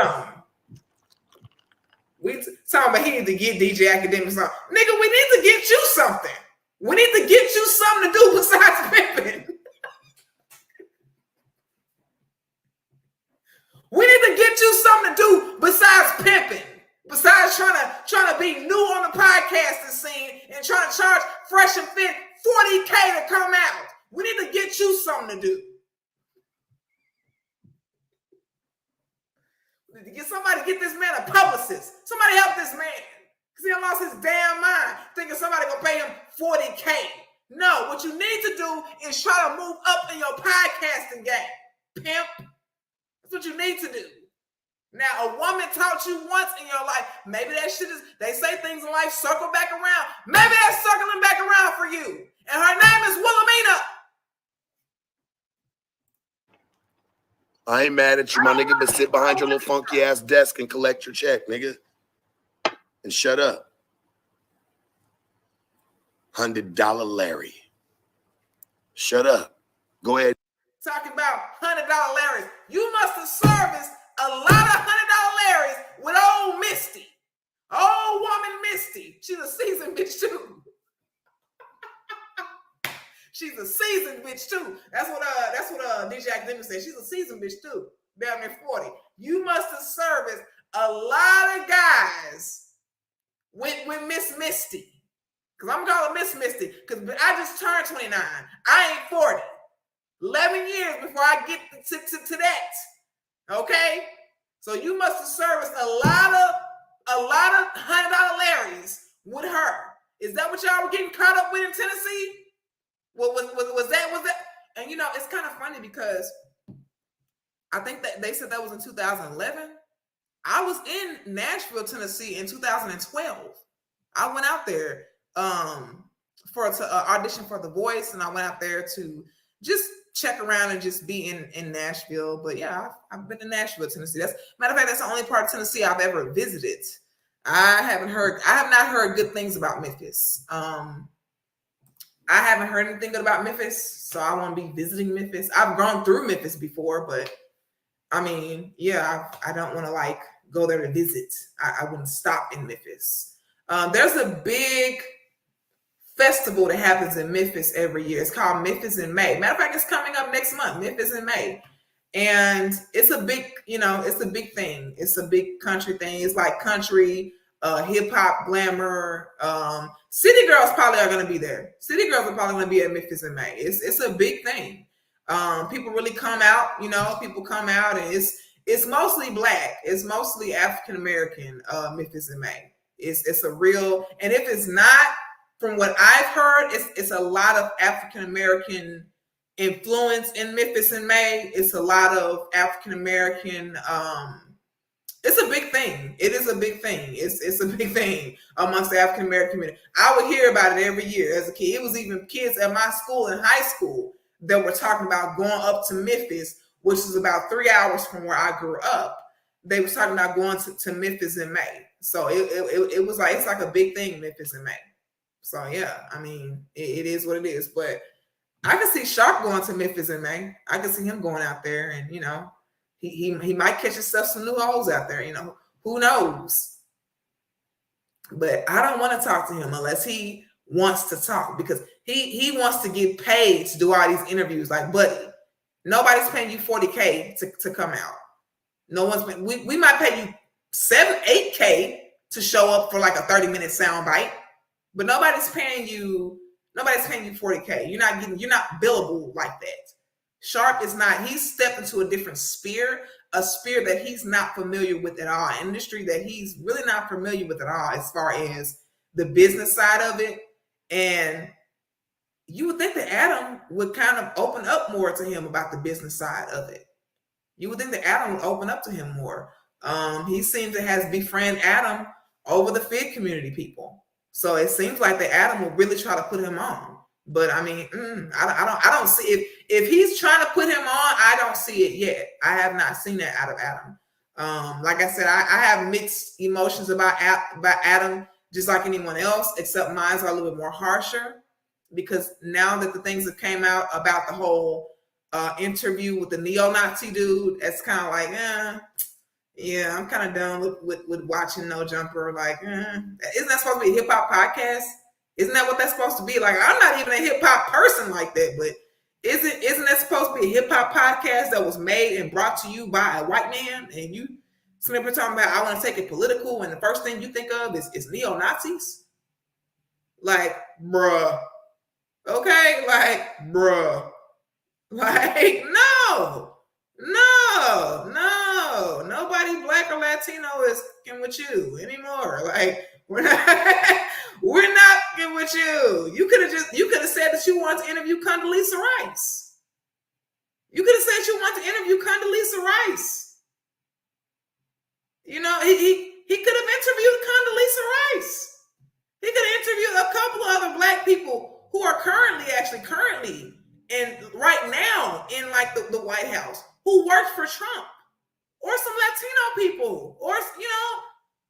We talking about he need to get DJ Akademiks on. Nigga, we need to get you something. We need to get you something to do besides pimping. We need to get you something to do besides pimping. Besides trying to be new on the podcasting scene and trying to charge Fresh and Fit $40K to come out. We need to get you something to do. Somebody get this man a publicist. Somebody help this man. Because he lost his damn mind thinking somebody gonna pay him $40K. No, what you need to do is try to move up in your podcasting game, pimp. That's what you need to do. Now, a woman taught you once in your life, maybe that shit is, they say things in life circle back around. Maybe that's circling back around for you. And her name is Wilhelmina. I ain't mad at you, my nigga, but sit behind your little funky ass desk and collect your check, nigga. And shut up. $100 Larry. Shut up. Go ahead. Talking about $100 Larrys. You must have serviced a lot of $100 Larrys with old Misty. Old woman Misty. She's a seasoned bitch too. She's a seasoned bitch too. That's what DJ Akademiks said. She's a seasoned bitch too. Damn near 40. You must have serviced a lot of guys with Miss Misty. Because I'm calling Miss Misty. Because I just turned 29. I ain't 40. 11 years before I get to that. Okay? So you must have serviced a lot of $100 Larrys with her. Is that what y'all were getting caught up with in Tennessee? Was that? And you know, it's kind of funny because I think that they said that was in 2011. I was in Nashville, Tennessee in 2012. I went out there to audition for The Voice, and I went out there to just check around and just be in Nashville. But yeah, I've been in Nashville, Tennessee. Matter of fact, that's the only part of Tennessee I've ever visited. I have not heard good things about Memphis. I haven't heard anything good about Memphis, so I want to be visiting Memphis. I've gone through Memphis before, but I mean, yeah, I don't want to like go there to visit. I wouldn't stop in Memphis. There's a big festival that happens in Memphis every year. It's called Memphis in May. Matter of fact, it's coming up next month, Memphis in May. And it's a big, it's a big thing. It's a big country thing. It's like country, hip hop, glamour. City girls probably are going to be there. City girls are probably going to be at Memphis in May. It's a big thing. People really come out, people come out, and it's mostly Black. It's mostly African American, Memphis in May. It's a real, and if it's not, from what I've heard, it's a lot of African American influence in Memphis in May. It's a lot of African American. It's a big thing. It is a big thing. It's a big thing amongst the African American community. I would hear about it every year as a kid. It was even kids at my school in high school that were talking about going up to Memphis, which is about 3 hours from where I grew up. They were talking about going to Memphis in May. So it was like, it's like a big thing, Memphis in May. So yeah, I mean, it is what it is. But I can see Sharp going to Memphis in May. I can see him going out there, and he might catch himself some new hoes out there. Who knows? But I don't want to talk to him unless he wants to talk, because he wants to get paid to do all these interviews. Like, buddy, nobody's paying you $40K to come out. No one's paying. We might pay you $8K to show up for like a 30-minute soundbite. But nobody's paying you $40K. You're not billable like that. Sharp is not, he's stepped into a different sphere, a sphere that he's not familiar with at all, an industry that he's really not familiar with at all as far as the business side of it. And you would think that Adam would kind of open up more to him about the business side of it. You would think that Adam would open up to him more. He seems to has befriended Adam over the FIG community people. So it seems like that Adam will really try to put him on. But I mean, I don't see if he's trying to put him on. I don't see it yet. I have not seen that out of Adam. Like I said, I have mixed emotions about Adam, just like anyone else, except mine's are a little bit more harsher, because now that the things that came out about the whole interview with the neo-Nazi dude, it's kind of like, yeah, I'm kind of done with watching No Jumper. Like, isn't that supposed to be a hip hop podcast? Isn't that what that's supposed to be? Like, I'm not even a hip hop person like that, but isn't that supposed to be a hip hop podcast that was made and brought to you by a white man? And you sitting there talking about, I want to take it political, and the first thing you think of is neo-Nazis? Like, bruh. Okay? Like, bruh. Like, no. Nobody Black Black or Latino is fucking with you anymore. Like, we're not fucking with you. You could have said that you want to interview Condoleezza Rice. You could have said you want to interview Condoleezza Rice. You know, he could have interviewed Condoleezza Rice. He could have interviewed a couple of other Black people who are currently and right now in like the White House who worked for Trump, or some Latino people, or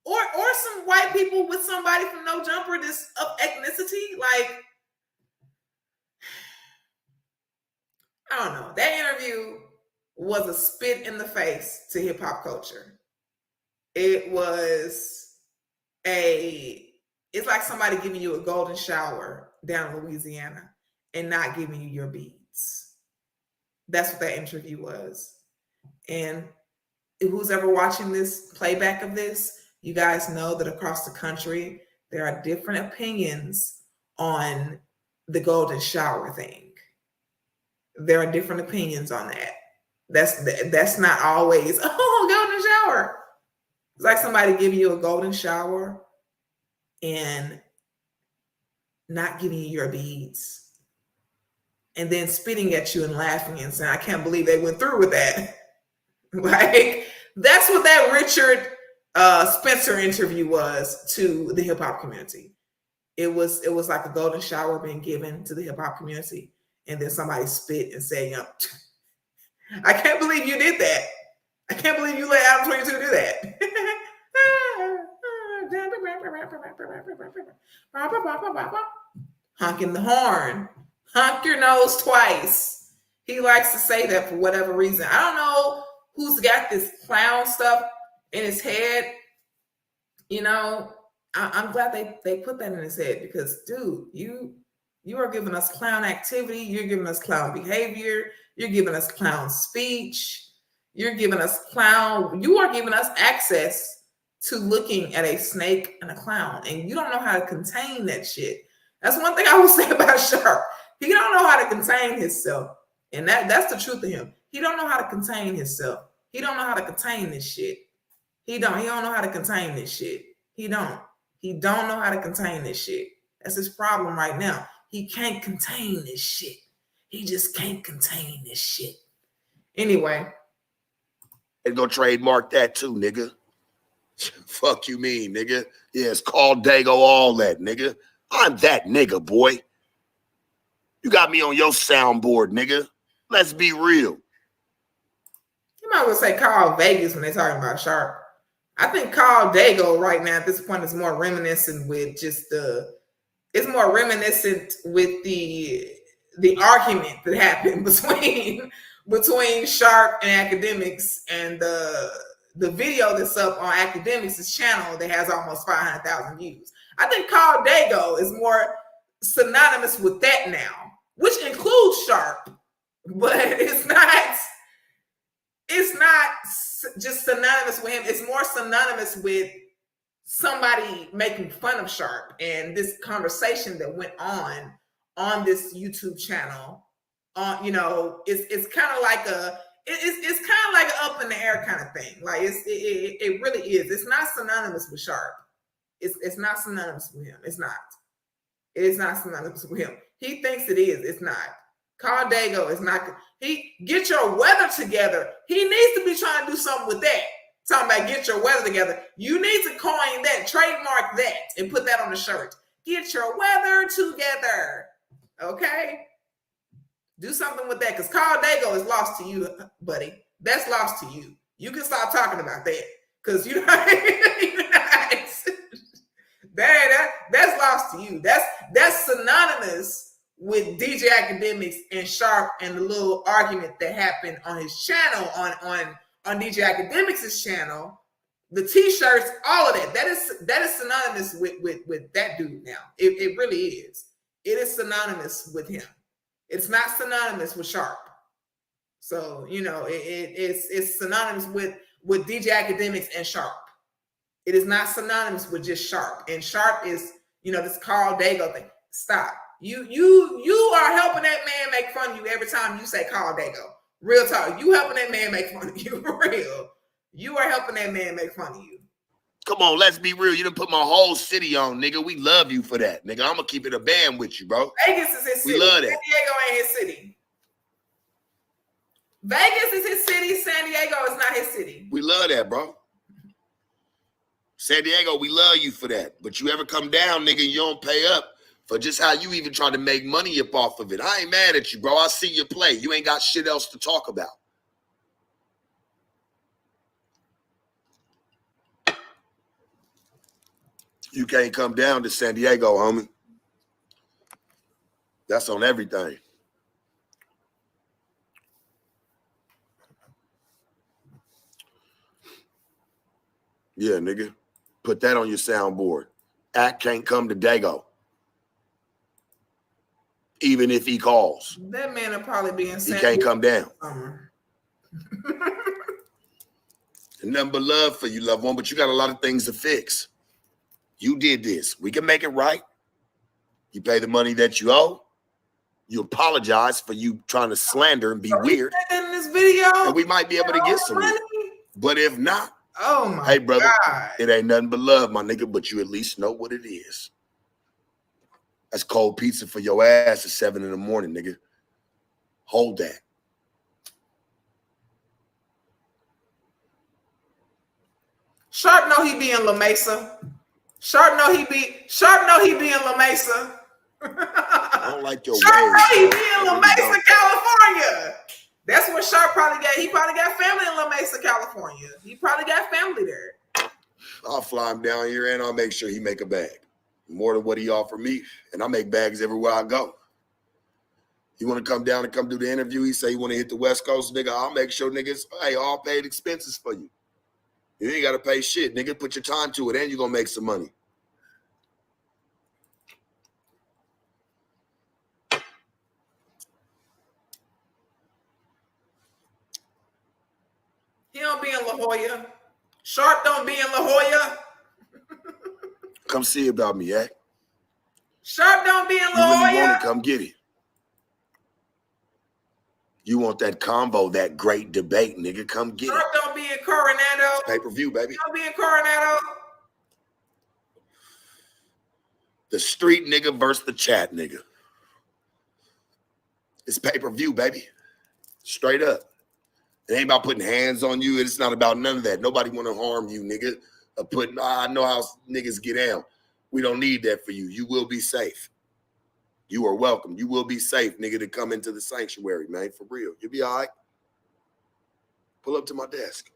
or some white people with somebody from No Jumper this of ethnicity. Like, I don't know. That interview was a spit in the face to hip hop culture. It's like somebody giving you a golden shower down in Louisiana and not giving you your beads. That's what that interview was. And who's ever watching this playback of this, you guys know that across the country, there are different opinions on the golden shower thing. There are different opinions on that. That's not always, golden shower. It's like somebody giving you a golden shower and not giving you your beads, and then spitting at you and laughing and saying, I can't believe they went through with that. Like, that's what that Richard Spencer interview was to the hip hop community. It was like a golden shower being given to the hip hop community, and then somebody spit and say, I can't believe you did that. I can't believe you let Adam 22 do that. Honking the horn. Honk your nose twice. He likes to say that for whatever reason. I don't know who's got this clown stuff in his head. You know, I'm glad they put that in his head, because, dude, you are giving us clown activity. You're giving us clown behavior. You're giving us clown speech. You are giving us access to looking at a snake and a clown, and you don't know how to contain that shit. That's one thing I will say about Sharp. He don't know how to contain himself, and that's the truth of him. He don't know how to contain himself. He don't know how to contain this shit. He don't know how to contain this shit. He don't know how to contain this shit. That's his problem right now. He can't contain this shit. He just can't contain this shit. Anyway. They're gonna trademark that too, nigga. Fuck you mean, nigga. Yeah, it's called Dago, all that, nigga. I'm that nigga, boy. You got me on your soundboard, nigga. Let's be real. You might as well say Carl Vegas when they're talking about Sharp. I think Carl Dago right now at this point is more reminiscent with the argument that happened between Sharp and Akademiks, and the video that's up on Akademiks' channel that has almost 500,000 views. I think Carl Dago is more synonymous with that now, which includes Sharp, but it's not just synonymous with him. It's more synonymous with somebody making fun of Sharp, and this conversation that went on this YouTube channel. It's kind of like it's kind of like an up in the air kind of thing. Like it really is. It's not synonymous with Sharp. It's not synonymous with him. It's not. It is not synonymous with him. He thinks it is. It's not. Carl Dago is not. Get your weather together. He needs to be trying to do something with that. Talking about get your weather together. You need to coin that, trademark that, and put that on the shirt. Get your weather together. Okay? Do something with that, because Carl Dago is lost to you, buddy. That's lost to you. You can stop talking about that, because that's lost to you. That's synonymous with DJ Akademiks and Sharp and the little argument that happened on his channel, on DJ Akademiks' channel. The t-shirts, all of that. That is synonymous with that dude now. It really is. It is synonymous with him. It's not synonymous with Sharp. So, it's synonymous with DJ Akademiks and Sharp. It is not synonymous with just Sharp. And Sharp is, this Carl Dago thing. Stop. You are helping that man make fun of you every time you say Carl Dago. Real talk. You helping that man make fun of you. For real. You are helping that man make fun of you. Come on, let's be real. You done put my whole city on, nigga. We love you for that, nigga. I'm gonna keep it a band with you, bro. Vegas is his city. We love that. San Diego ain't his city. Vegas is his city. San Diego is not his city. We love that, bro. San Diego, we love you for that. But you ever come down, nigga, you don't pay up for just how you even try to make money up off of it. I ain't mad at you, bro. I see you play. You ain't got shit else to talk about. You can't come down to San Diego, homie. That's on everything. Yeah, nigga. Put that on your soundboard. Act can't come to Dago. Even if he calls. That man will probably be in San He can't come down. Summer. And nothing but love for you, loved one, but you got a lot of things to fix. You did this. We can make it right. You pay the money that you owe. You apologize for you trying to slander and be weird. In this video, and we might be able to get some money. But if not, oh my hey, brother, God. It ain't nothing but love, my nigga, but you at least know what it is. That's cold pizza for your ass at 7 in the morning, nigga. Hold that. Sharp know he be in La Mesa. Sharp know he be in La Mesa. I don't like your Sharp ways. know he be in La Mesa, California. That's where Sharp probably got. He probably got family in La Mesa, California. He probably got family there. I'll fly him down here and I'll make sure he make a bag. More than what he offered me. And I make bags everywhere I go. You want to come down and come do the interview? He say you want to hit the West Coast, nigga. I'll make sure niggas, hey, all paid expenses for you. You ain't got to pay shit, nigga. Put your time to it and you're going to make some money. He don't be in La Jolla. Sharp don't be in La Jolla. Come see about me, eh? Sharp don't be in La You really Jolla. want it, come get it. You want that combo, that great debate, nigga. Come get Sharp it. don't be in Coronado. Pay-per-view, baby. Don't be in Coronado. The street nigga versus the chat nigga. It's pay-per-view, baby. Straight up. It ain't about putting hands on you. It's not about none of that. Nobody want to harm you, nigga. I know how niggas get down. We don't need that for you. You will be safe. You are welcome. You will be safe, nigga, to come into the sanctuary, man. For real. You'll be all right. Pull up to my desk.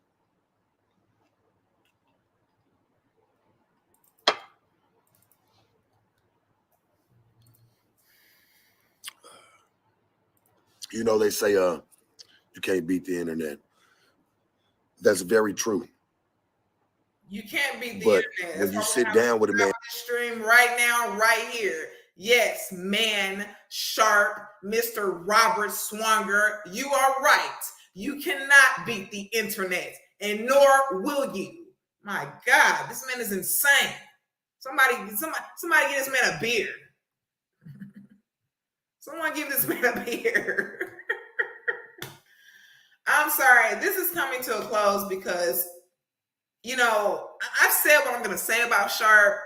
You know, they say you can't beat the internet. That's very true. You can't beat the But internet. when you sit down with a man, stream right now, right here. Yes, man, Sharp, Mr. Robert Swanger, you are right. You cannot beat the internet, and nor will you. My God, this man is insane. Somebody get this man a beard. Someone give this man a beard. I'm sorry. This is coming to a close because, you know, I've said what I'm going to say about Sharp,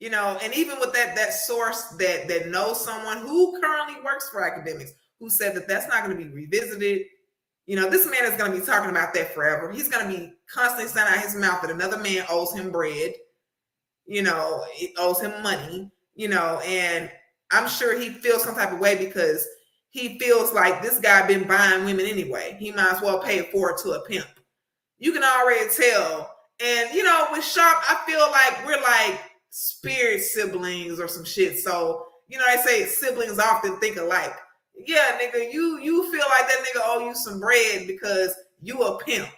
you know, and even with that source that knows someone who currently works for Akademiks, who said that that's not going to be revisited. You know, this man is going to be talking about that forever. He's going to be constantly saying out his mouth that another man owes him bread, you know, it owes him money, you know, and I'm sure he feels some type of way because he feels like this guy been buying women anyway. He might as well pay it forward to a pimp. You can already tell. And, you know, with Sharp, I feel like we're like spirit siblings or some shit. So, you know, they say siblings often think alike. Yeah, nigga, you feel like that nigga owe you some bread because you a pimp.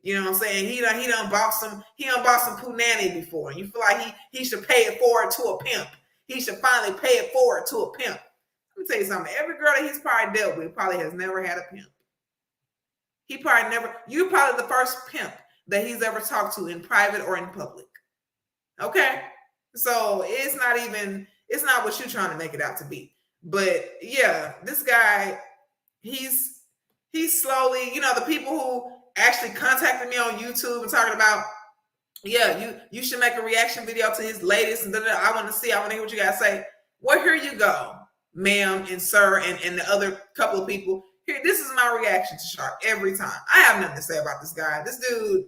You know what I'm saying? He done bought some punani before. And you feel like he should pay it forward to a pimp. He should finally pay it forward to a pimp. Let me tell you something. Every girl that he's probably dealt with probably has never had a pimp. You're probably the first pimp that he's ever talked to in private or in public. Okay? So it's not what you're trying to make it out to be. But yeah, this guy, he's slowly, you know, the people who actually contacted me on YouTube and talking about, yeah, you should make a reaction video to his latest, and I want to hear what you guys say. Well, here you go, ma'am and sir, and the other couple of people. Here, this is my reaction to Sharp every time. I have nothing to say about this guy. This dude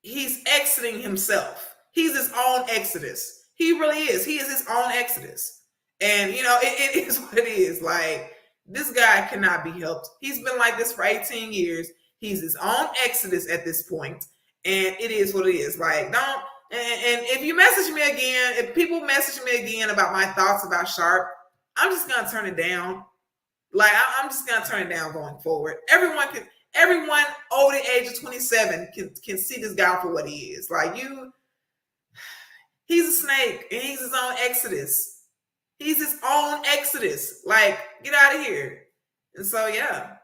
he's exiting himself. He's his own exodus. He really is. He is his own exodus. And it is what it is. Like, this guy cannot be helped. He's been like this for 18 years. He's his own exodus at this point, and it is what it is. Like, don't. And if you message me again, if people message me again about my thoughts about Sharp, I'm just gonna turn it down. Like, I'm just gonna turn it down going forward. Everyone over the age of 27 can see this guy for what he is. Like, he's a snake, and he's his own exodus. He's his own exodus. Like, get out of here. And so, yeah.